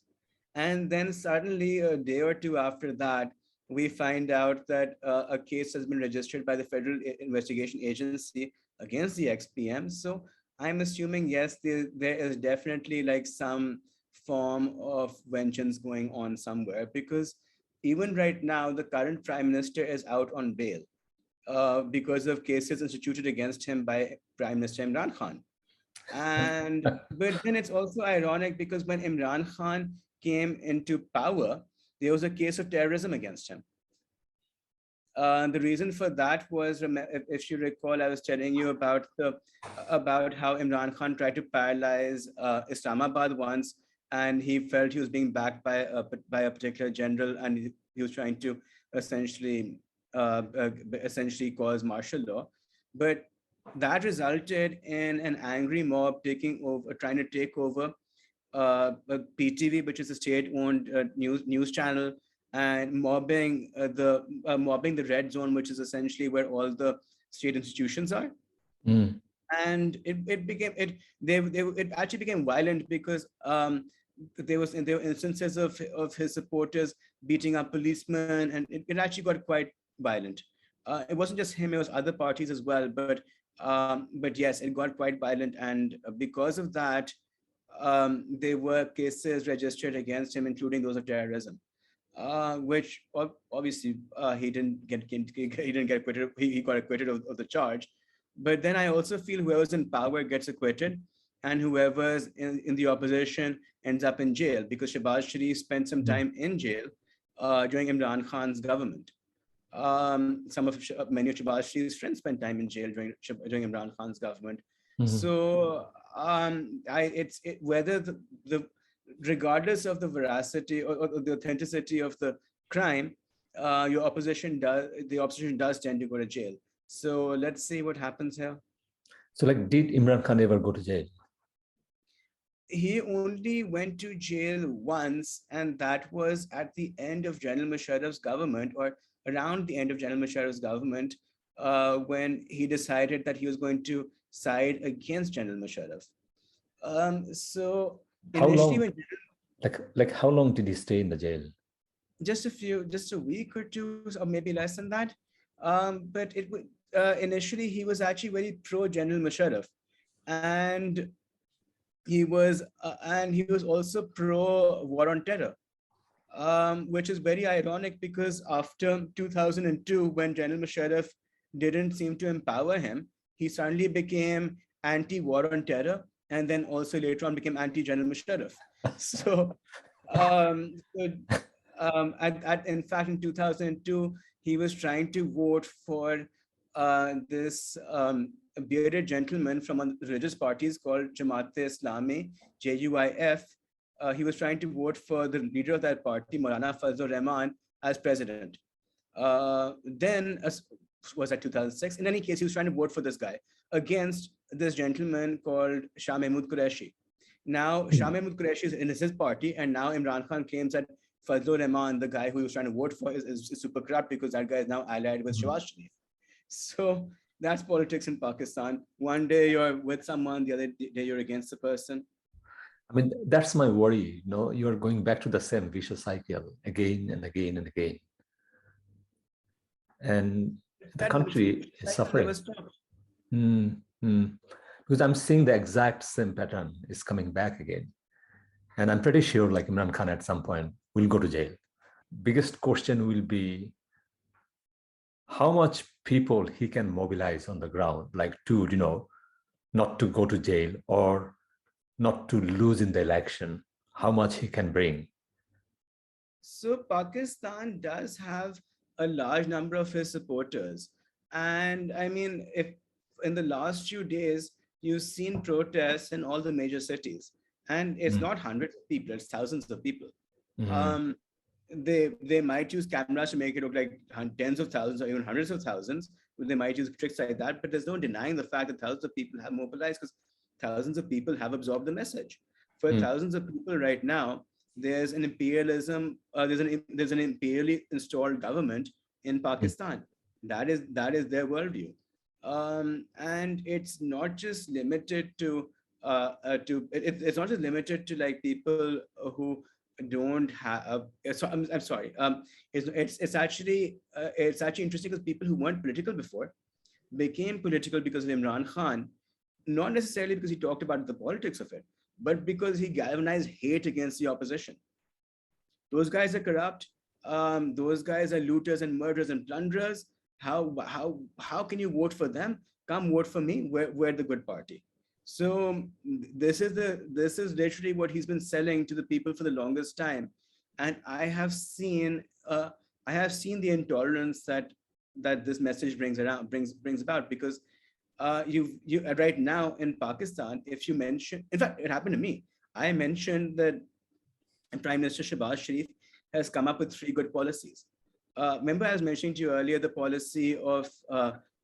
B: And then suddenly, a day or two after that, we find out that a case has been registered by the Federal Investigation Agency against the ex-PM. So I'm assuming, yes, there is definitely like some form of vengeance going on somewhere, because even right now, the current prime minister is out on bail because of cases instituted against him by Prime Minister Imran Khan. And but then it's also ironic because when Imran Khan came into power, there was a case of terrorism against him. The reason for that was, if you recall, I was telling you about how Imran Khan tried to paralyze Islamabad once, and he felt he was being backed by a particular general, and he was trying to essentially essentially cause martial law. But that resulted in an angry mob taking over, trying to take over PTV, which is a state-owned news channel, and mobbing the red zone, which is essentially where all the state institutions are.
A: Mm.
B: And it became it actually became violent because there were instances of his supporters beating up policemen, and it actually got quite violent. It wasn't just him; it was other parties as well. But yes, it got quite violent, and because of that, there were cases registered against him, including those of terrorism, which obviously he didn't get acquitted. He got acquitted of the charge. But then I also feel whoever's in power gets acquitted, and whoever's in the opposition ends up in jail, because Shehbaz Sharif spent some time in jail during Imran Khan's government. Many of Shehbaz Sharif's friends spent time in jail during Imran Khan's government.
A: Mhm.
B: So whether the regardless of the veracity or the authenticity of the crime, the opposition does tend to go to jail. So let's see what happens here.
A: So, like, did Imran Khan ever go to jail?
B: He only went to jail once, and that was at the end of General Musharraf's government, or around the end of General Musharraf's government, when he decided that he was going to side against General Musharraf. So
A: How
B: initially,
A: long? Like how long did he stay in the jail?
B: just a week or two, or maybe less than that. But initially he was actually very pro General Musharraf, and he was also pro war on terror, which is very ironic because after 2002, when General Musharraf didn't seem to empower him, he suddenly became anti-war on terror, and then also later on became anti-General Musharraf. So, so in fact, in 2002, he was trying to vote for this bearded gentleman from a religious parties called Jamaat-e-Islami, JUIF. He was trying to vote for the leader of that party, Maulana Fazlur Rahman, as president. Then was that 2006? In any case, he was trying to vote for this guy against this gentleman called Shah Mahmood Qureshi. Now, Shah Mahmood Qureshi is in his party, and now Imran Khan claims that Fazlur Rahman, the guy who he was trying to vote for, is super corrupt because that guy is now allied with Shehbaz Sharif. So that's politics in Pakistan. One day you're with someone, the other day you're against the person.
A: I mean, that's my worry. You're going back to the same vicious cycle again and again and again. And the country is suffering. Because I'm seeing the exact same pattern is coming back again. And I'm pretty sure like Imran Khan at some point will go to jail. Biggest question will be how much people he can mobilize on the ground, like to, not to go to jail or not to lose in the election, how much he can bring.
B: So Pakistan does have a large number of his supporters. And I mean, if in the last few days, you've seen protests in all the major cities. And it's not hundreds of people, it's thousands of people.
A: Mm.
B: Um, they might use cameras to make it look like tens of thousands or even hundreds of thousands. They might use tricks like that, but there's no denying the fact that thousands of people have mobilized because thousands of people have absorbed the message. For
A: Mm.
B: thousands of people right now, there's an imperialism, there's an imperially installed government in
A: Mm.
B: Pakistan. That is their worldview, and it's not just limited it's not just limited to like people who don't have. I'm sorry. It's actually interesting because people who weren't political before became political because of Imran Khan, not necessarily because he talked about the politics of it, but because he galvanized hate against the opposition. Those guys are corrupt. Those guys are looters and murderers and plunderers. How can you vote for them? Come vote for me. We're the good party. So this is literally what he's been selling to the people for the longest time, and I have seen the intolerance that this message brings about, because you right now in Pakistan, if you mention, in fact, it happened to me. I mentioned that Prime Minister Shahbaz Sharif has come up with three good policies. Remember, I was mentioning to you earlier the policy of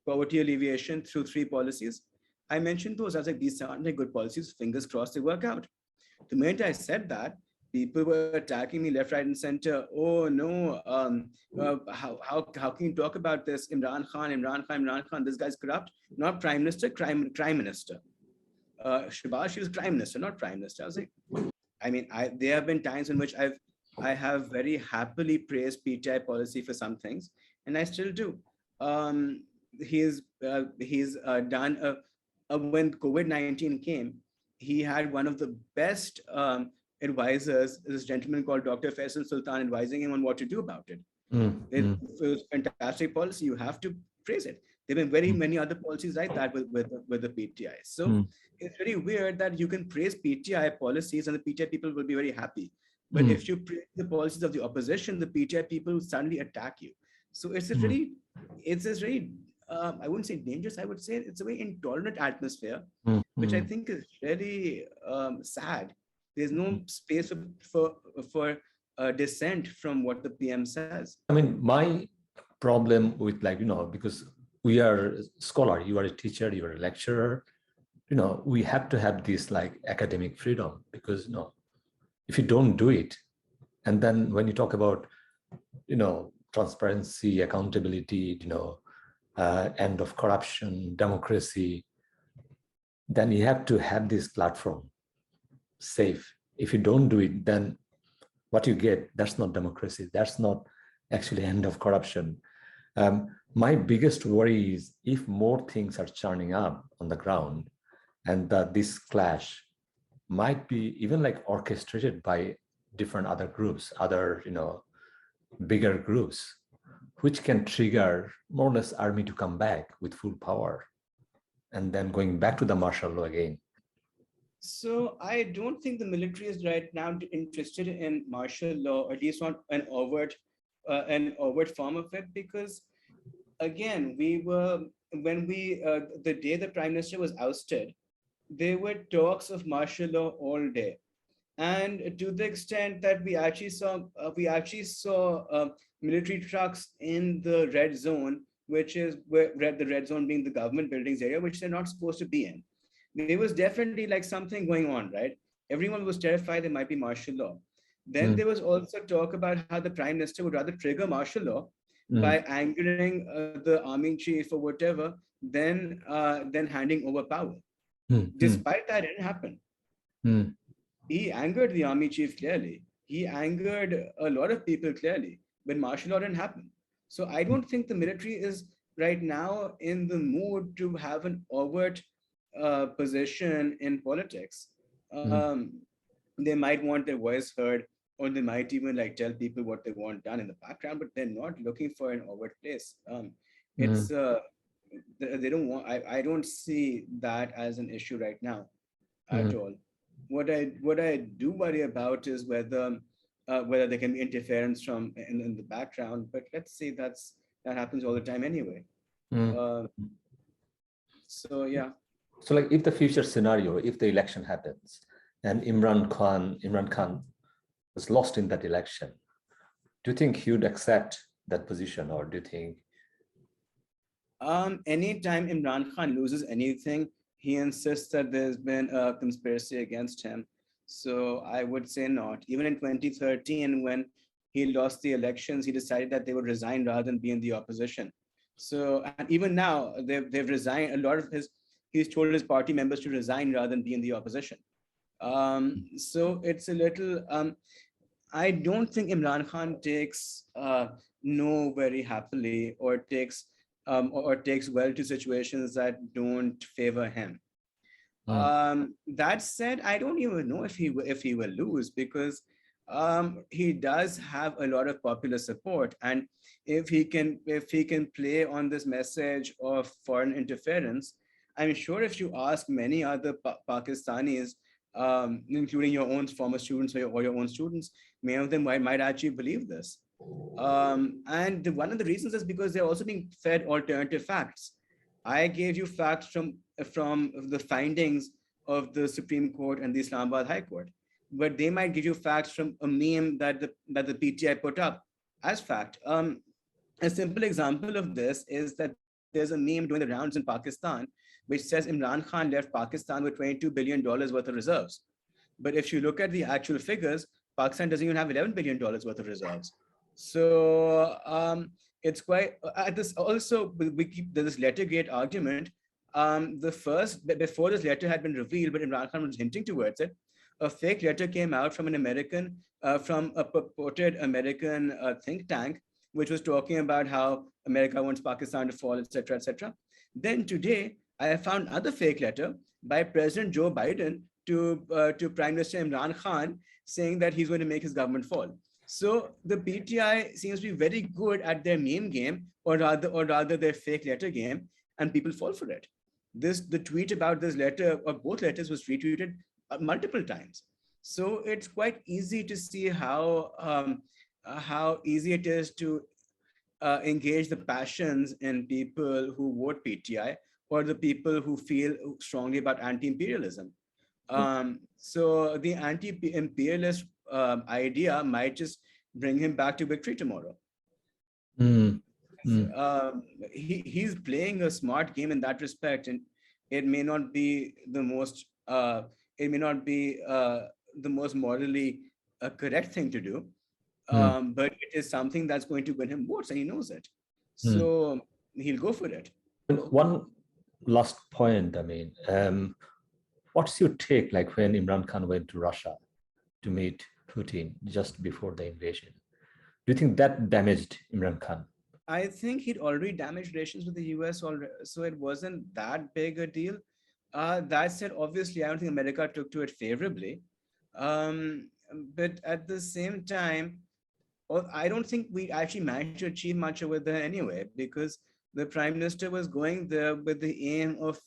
B: poverty alleviation through three policies. I mentioned those. I was like, these aren't like good policies. Fingers crossed they work out. The minute I said that, people were attacking me left, right, and center. Oh no! How can you talk about this? Imran Khan. This guy's corrupt. Not prime minister, crime minister. Shahbaz Sharif is prime minister, not prime minister. I was like, I mean, there have been times in which I have very happily praised PTI policy for some things, and I still do. Um, he's done when COVID-19 came, he had one of the best advisors, this gentleman called Dr. Faisal Sultan, advising him on what to do about it.
A: Mm.
B: It
A: Mm.
B: was fantastic policy. You have to praise it. There have been very
A: Mm.
B: many other policies like that with the PTI. So
A: Mm.
B: it's very weird that you can praise PTI policies and the PTI people will be very happy. But
A: Mm.
B: if you praise the policies of the opposition, the PTI people will suddenly attack you. So
A: Mm.
B: it's this very, I wouldn't say dangerous, I would say it's a very intolerant atmosphere,
A: Mm.
B: which I
A: Mm.
B: think is really sad. There's
A: Mm.
B: no space for dissent from what the PM says.
A: I mean, my problem with, like, because we are scholar, you are a teacher, you are a lecturer, we have to have this like academic freedom, because if you don't do it, and then when you talk about transparency, accountability, end of corruption, democracy, then you have to have this platform safe. If you don't do it, then what you get, that's not democracy. That's not actually end of corruption. My biggest worry is if more things are churning up on the ground, and that this clash might be even like orchestrated by different other groups, other bigger groups, which can trigger more or less army to come back with full power, and then going back to the martial law again.
B: So I don't think the military is right now interested in martial law, or at least not an overt form of it, because again, we were when we the day the prime minister was ousted, there were talks of martial law all day, and to the extent that we actually saw military trucks in the red zone, which is the red zone being the government buildings area, which they're not supposed to be in. There was definitely like something going on, right? Everyone was terrified there might be martial law. Then
A: Mm.
B: there was also talk about how the prime minister would rather trigger martial law by
A: Mm.
B: angering the army chief or whatever, than handing over power.
A: Mm. Mm.
B: Despite that, it didn't happen.
A: Mm.
B: He angered the army chief clearly. He angered a lot of people clearly, but martial law didn't happen. So I don't think the military is right now in the mood to have an overt position in politics.
A: Mm.
B: They might want their voice heard, or they might even like tell people what they want done in the background, but they're not looking for an overt place.
A: Mm.
B: It's they don't want. I don't see that as an issue right now at
A: Mm.
B: all. What I do worry about is whether there can be interference from in the background. But let's say that happens all the time anyway.
A: Mm.
B: Uh, so yeah.
A: So, like, if the future scenario, if the election happens, and Imran Khan was lost in that election. Do you think he would accept that position, or do you think?
B: Anytime Imran Khan loses anything, he insists that there's been a conspiracy against him. So I would say not. Even in 2013, when he lost the elections, he decided that they would resign rather than be in the opposition. So, and even now, they've resigned. A lot of he's told his party members to resign rather than be in the opposition. So it's a little. I don't think Imran Khan takes no very happily, or takes well to situations that don't favor him. That said, I don't even know if he will lose, because he does have a lot of popular support, and if he can play on this message of foreign interference, I'm sure if you ask many other Pakistanis, including your own former students, or your own students, many of them might actually believe this. And one of the reasons is because they're also being fed alternative facts. I gave you facts from the findings of the Supreme Court and the Islamabad High Court, but they might give you facts from a meme that the PTI put up as fact. A simple example of this is that there's a meme doing the rounds in Pakistan, which says Imran Khan left Pakistan with $22 billion worth of reserves. But if you look at the actual figures, Pakistan doesn't even have $11 billion worth of reserves. So it's quite at this also we keep this lettergate argument. Before this letter had been revealed, but Imran Khan was hinting towards it, a fake letter came out from from a purported American think tank, which was talking about how America wants Pakistan to fall, etc., etc. Then today, I found another fake letter by President Joe Biden to Prime Minister Imran Khan, saying that he's going to make his government fall. So the PTI seems to be very good at their meme game, or rather their fake letter game, and people fall for it. The tweet about this letter, or both letters, was retweeted multiple times. So it's quite easy to see how easy it is to engage the passions in people who vote PTI, or the people who feel strongly about anti-imperialism. So the anti-imperialist idea might just bring him back to victory tomorrow. He's playing a smart game in that respect, and it may not be the most morally correct thing to do, but it is something that's going to win him votes, and he knows it. So he'll go for it.
A: One last point. What's your take, like when Imran Khan went to Russia to meet Putin just before the invasion? Do you think that damaged Imran Khan?
B: I think he'd already damaged relations with the US already, so it wasn't that big a deal. That said, obviously, I don't think America took to it favorably. But at the same time, I don't think we actually managed to achieve much over there anyway, because the Prime Minister was going there with the aim of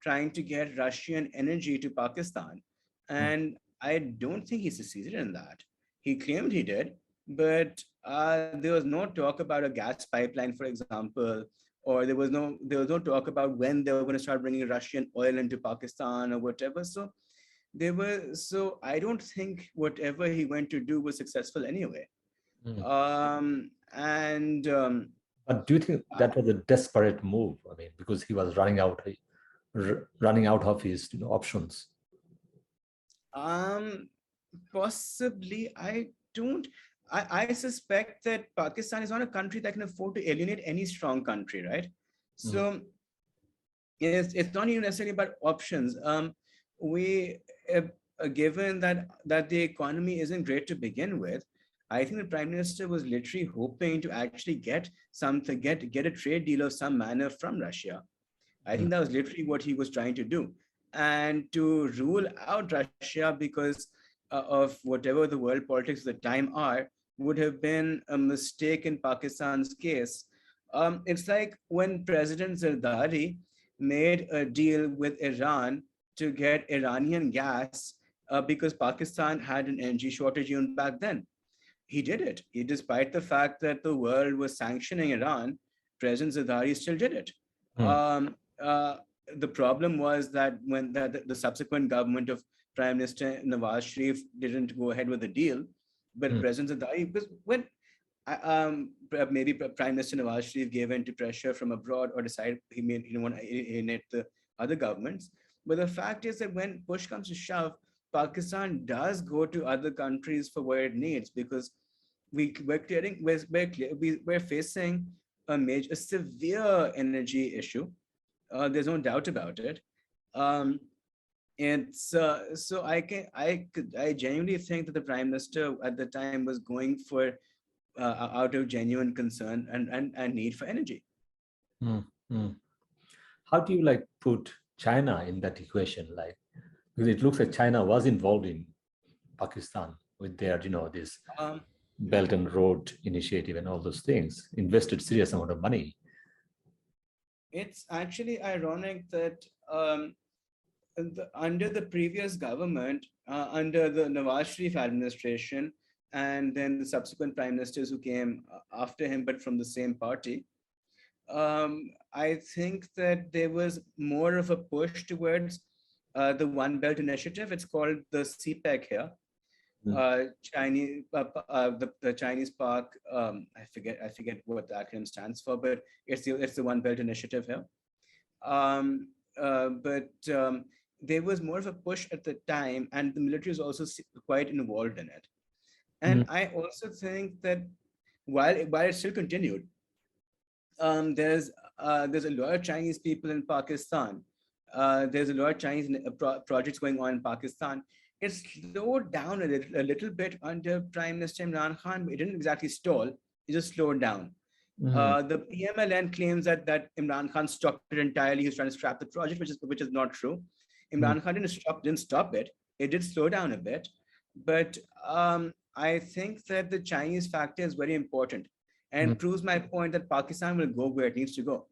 B: trying to get Russian energy to Pakistan. And I don't think he succeeded in that. He claimed he did, but there was no talk about a gas pipeline, for example, or there was no talk about when they were going to start bringing Russian oil into Pakistan or whatever. So I don't think whatever he went to do was successful anyway.
A: But do you think that was a desperate move? Because he was running out of his options.
B: Possibly. I suspect that Pakistan is not a country that can afford to alienate any strong country, right? So it's not even necessarily about options. Given that the economy isn't great to begin with, I think the Prime Minister was literally hoping to actually get a trade deal of some manner from Russia. I think that was literally what he was trying to do. And to rule out Russia because of whatever the world politics at the time are, would have been a mistake in Pakistan's case. It's like when President Zardari made a deal with Iran to get Iranian gas because Pakistan had an energy shortage even back then. He did it. Despite the fact that the world was sanctioning Iran, President Zardari still did it. The problem was that when the subsequent government of Prime Minister Nawaz Sharif didn't go ahead with the deal, but President Zardari, because when maybe Prime Minister Nawaz Sharif gave in to pressure from abroad or decided he didn't want to alienate the other governments. But the fact is that when push comes to shove, Pakistan does go to other countries for what it needs, because we're facing a severe energy issue. There's no doubt about it. Um, it's so I genuinely think that the Prime Minister at the time was going for out of genuine concern and need for energy.
A: mm, mm. How do you like put China in that equation? Like, because it looks like China was involved in Pakistan with their, this
B: Um,
A: Belt and Road Initiative and all those things, invested serious amount of money.
B: it's actually ironic that under the previous government, under the Nawaz Sharif administration, and then the subsequent prime ministers who came after him, but from the same party, I think that there was more of a push towards the One Belt Initiative. It's called the CPEC here. Chinese, the Chinese Park. I forget what the acronym stands for, but it's the One Belt Initiative here. But there was more of a push at the time, and the military was also quite involved in it. And I also think that while it still continued, there's a lot of Chinese people in Pakistan. There's a lot of Chinese projects going on in Pakistan. It slowed down a little bit under Prime Minister Imran Khan, but it didn't exactly stall. It just slowed down. The PMLN claims that Imran Khan stopped it entirely. He was trying to scrap the project, which is not true. Imran Khan didn't stop it. It did slow down a bit, but I think that the Chinese factor is very important and proves my point that Pakistan will go where it needs to go.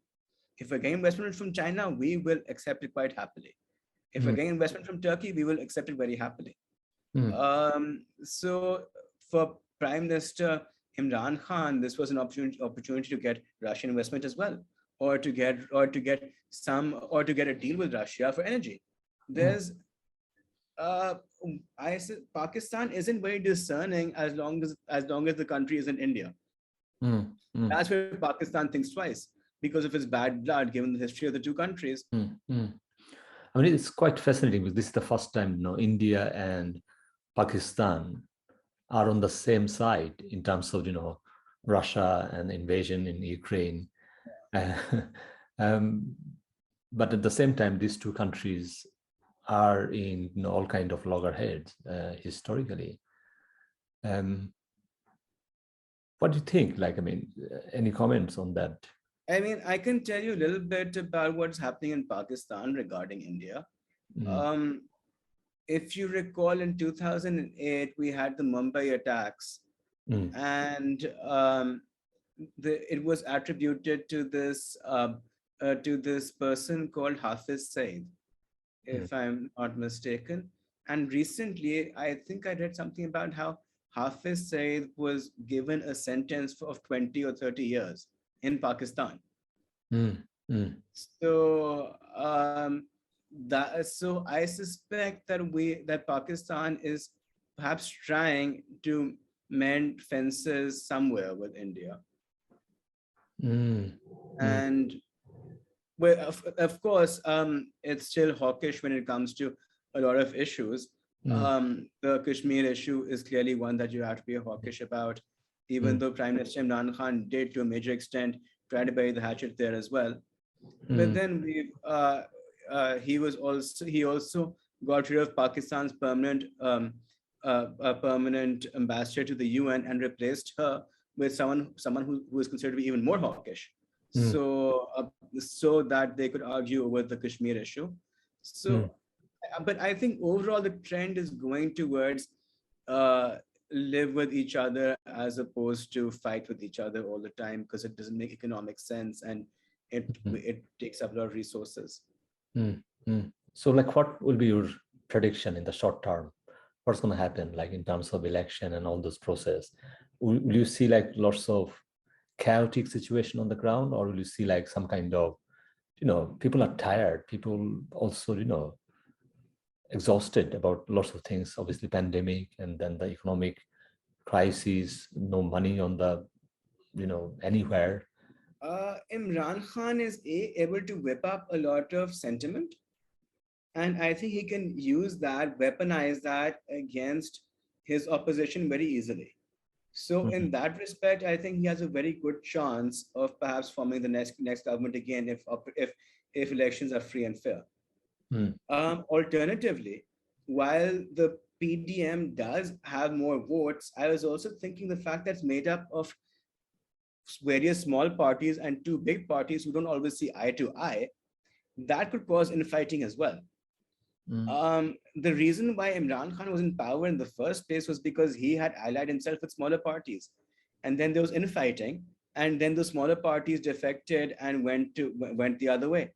B: If we're getting investment from China, we will accept it quite happily. If we're getting investment from Turkey, we will accept it very happily. So for Prime Minister Imran Khan, this was an opportunity to get Russian investment as well, or to get a deal with Russia for energy. There's Pakistan isn't very discerning as long as the country is in India. That's where Pakistan thinks twice because of its bad blood, given the history of the two countries.
A: I mean, it's quite fascinating because this is the first time, India and Pakistan are on the same side in terms of, Russia and invasion in Ukraine. But at the same time, these two countries are in all kind of loggerheads historically. What do you think? Any comments on that?
B: I mean, I can tell you a little bit about what's happening in Pakistan regarding India. If you recall, in 2008, we had the Mumbai attacks, and it was attributed to this person called Hafiz Saeed, if I'm not mistaken. And recently, I think I read something about how Hafiz Saeed was given a sentence of 20 or 30 years in Pakistan. So I suspect that Pakistan is perhaps trying to mend fences somewhere with India. And well, of course, it's still hawkish when it comes to a lot of issues. The Kashmir issue is clearly one that you have to be hawkish about, even though Prime Minister Imran Khan did, to a major extent, try to bury the hatchet there as well. But then he also got rid of Pakistan's permanent ambassador to the UN and replaced her with someone who is considered to be even more hawkish. So that they could argue over the Kashmir issue. So, but I think overall the trend is going towards live with each other as opposed to fight with each other all the time, because it doesn't make economic sense and it takes up a lot of resources.
A: So what will be your prediction in the short term? What's going to happen in terms of election and all this process? Will you see lots of chaotic situation on the ground, or will you see some kind of, people are tired, people also, exhausted about lots of things, obviously pandemic and then the economic crisis, no money on the, anywhere.
B: Imran Khan is able to whip up a lot of sentiment, and I think he can use that, weaponize that against his opposition very easily. So
A: Mhm.
B: in that respect, I think he has a very good chance of perhaps forming the next government again if elections are free and fair.
A: Mm.
B: Alternatively, while the PDM does have more votes, I was also thinking the fact that it's made up of various small parties and two big parties who don't always see eye to eye, that could cause infighting as well.
A: Mm.
B: The reason why Imran Khan was in power in the first place was because he had allied himself with smaller parties, and then there was infighting, and then the smaller parties defected and went the other way.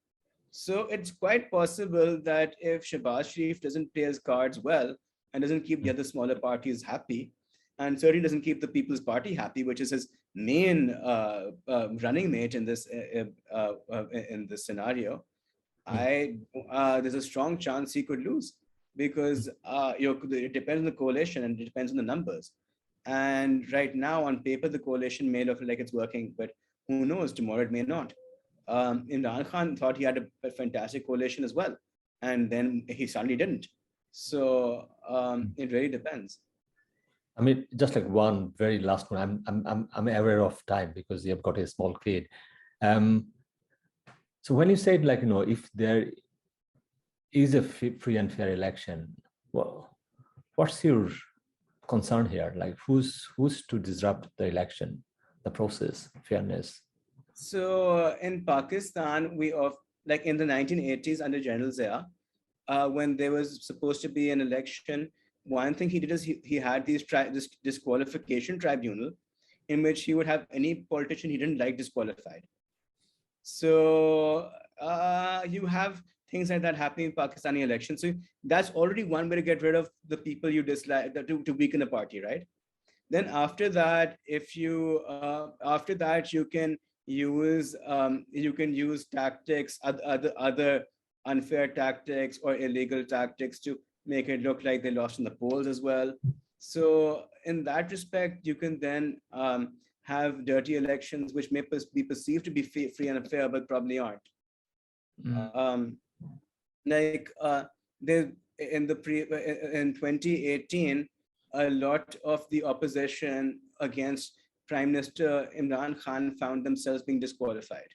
B: So it's quite possible that if Shehbaz Sharif doesn't play his cards well and doesn't keep the
A: Mm.
B: other smaller parties happy, and certainly doesn't keep the People's Party happy, which is his main running mate in this scenario,
A: Mm.
B: I there's a strong chance he could lose because it depends on the coalition and it depends on the numbers. And right now, on paper, the coalition may look like it's working, but who knows? Tomorrow it may not. Imran Khan thought he had a fantastic coalition as well, and then he suddenly didn't. So
A: Mm.
B: it really depends.
A: I mean, just like one very last one. I'm aware of time because you have got a small kid. Um, so when you said like, if there is a free and fair election, well, what's your concern here? Like, who's to disrupt the election, the process, fairness?
B: So in Pakistan, we of like in the 1980s under General Zia, when there was supposed to be an election, one thing he did is he had this disqualification tribunal in which he would have any politician he didn't like disqualified. So you have things like that happening in Pakistani elections. So that's already one way to get rid of the people you dislike, to weaken the party, right? Then after that you can use tactics, other unfair tactics or illegal tactics to make it look like they lost in the polls as well. So in that respect, you can then have dirty elections which may be perceived to be free and fair, but probably aren't.
A: Mm.
B: Um, like they in the pre in 2018, a lot of the opposition against Prime Minister Imran Khan found themselves being disqualified.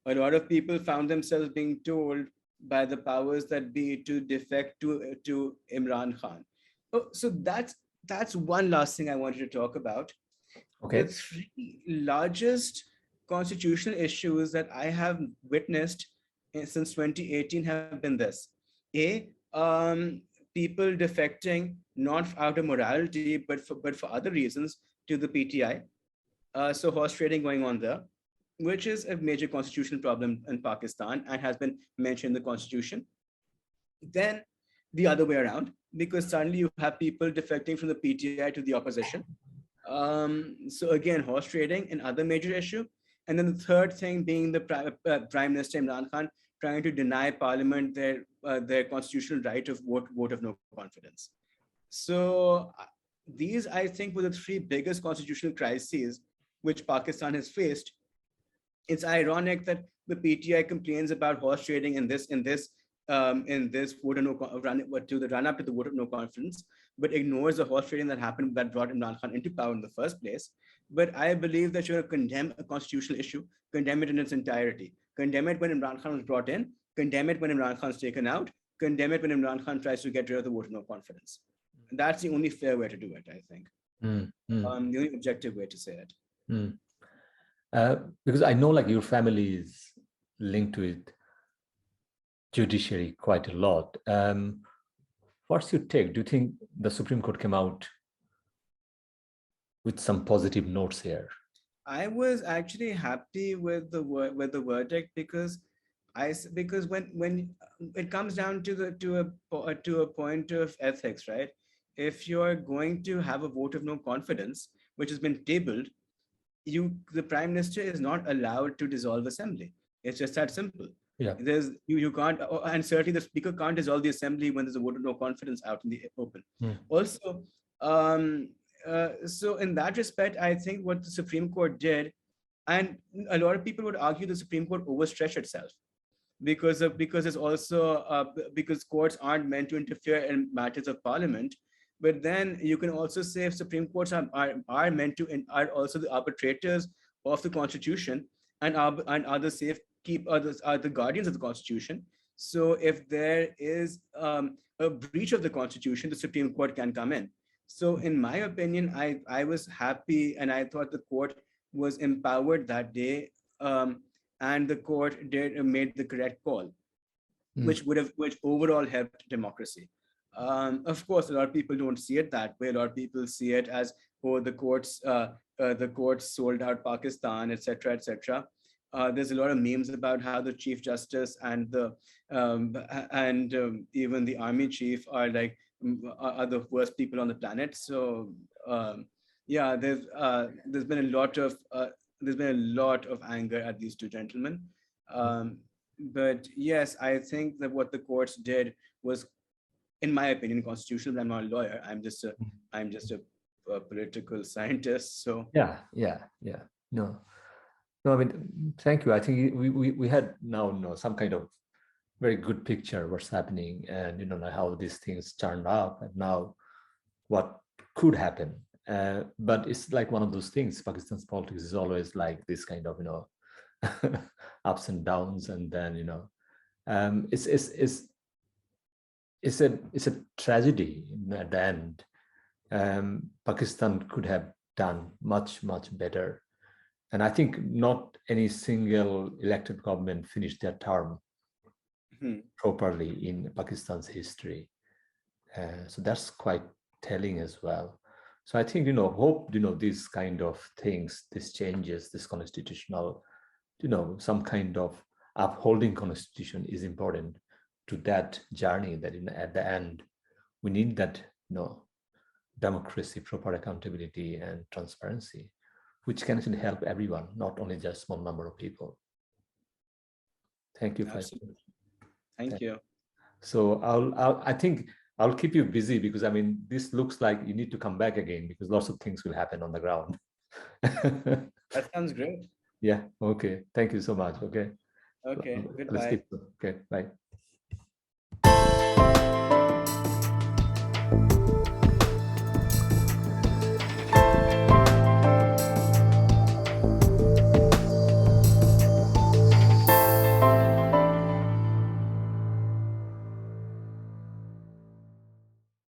B: A lot of people found themselves being told by the powers that be to defect to Imran Khan. Oh, so that's one last thing I wanted to talk about. The
A: Okay.
B: three largest constitutional issues that I have witnessed since 2018 have been this. A, people defecting not out of morality, but for other reasons to the PTI. So horse trading going on there, which is a major constitutional problem in Pakistan and has been mentioned in the constitution. Then the other way around, because suddenly you have people defecting from the PTI to the opposition. So again, horse trading, another major issue. And then the third thing being the Prime Minister Imran Khan trying to deny Parliament their constitutional right of vote of no confidence. So these, I think, were the three biggest constitutional crises which Pakistan has faced. It's ironic that the PTI complains about horse trading in this vote of no to the run up to the vote of no confidence, but ignores the horse trading that happened that brought Imran Khan into power in the first place. But I believe that you're going to condemn a constitutional issue, condemn it in its entirety, condemn it when Imran Khan was brought in, condemn it when Imran Khan is taken out, condemn it when Imran Khan tries to get rid of the vote of no confidence. And that's the only fair way to do it, I think.
A: Mm. Mm.
B: The only objective way to say it.
A: Mm. Because I know like your family is linked with judiciary quite a lot. What's your take? Do you think the Supreme Court came out with some positive notes here?
B: I was actually happy with the verdict because because when it comes down to a point of ethics, right? If you're going to have a vote of no confidence, which has been tabled, the prime minister is not allowed to dissolve assembly. It's just that simple.
A: Yeah.
B: You can't, and certainly the speaker can't dissolve the assembly when there's a vote of no confidence out in the open. Also, so in that respect, I think what the Supreme Court did, and a lot of people would argue the Supreme Court overstretched itself because it's also because courts aren't meant to interfere in matters of parliament. But then you can also say if Supreme Courts are meant to and are also the arbitrators of the Constitution and are the safe keep others are the guardians of the Constitution. So if there is a breach of the Constitution, the Supreme Court can come in. So in my opinion, I was happy and I thought the court was empowered that day, and the court made the correct call, which overall helped democracy. Of course, a lot of people don't see it that way. A lot of people see it as, oh, the courts sold out Pakistan, etc., etc. There's a lot of memes about how the Chief Justice and even the Army Chief are like are the worst people on the planet. So yeah, there's been a lot of anger at these two gentlemen. But yes, I think that what the courts did was, in my opinion, constitutional. I'm not a lawyer. I'm just a political scientist. So
A: yeah. No, I mean, thank you. I think we had now some kind of very good picture what's happening, and how these things turned out, and now what could happen. But it's like one of those things. Pakistan's politics is always like this kind of ups and downs, and then it's a tragedy at the end. Pakistan could have done much better, and I think not any single elected government finished their term properly in Pakistan's history. So that's quite telling as well. So I think hope these kind of things, these changes, this constitutional, some kind of upholding constitution is important to that journey, that at the end we need that democracy, proper accountability and transparency, which can actually help everyone, not only just small number of people. Thank you, Faisal.
B: Thank you.
A: So I think I'll keep you busy, because I mean, this looks like you need to come back again, because lots of things will happen on the ground.
B: That sounds great.
A: Yeah. Okay. Thank you so much. Okay.
B: Okay.
A: Let's
B: Goodbye.
A: keep. Okay. Bye.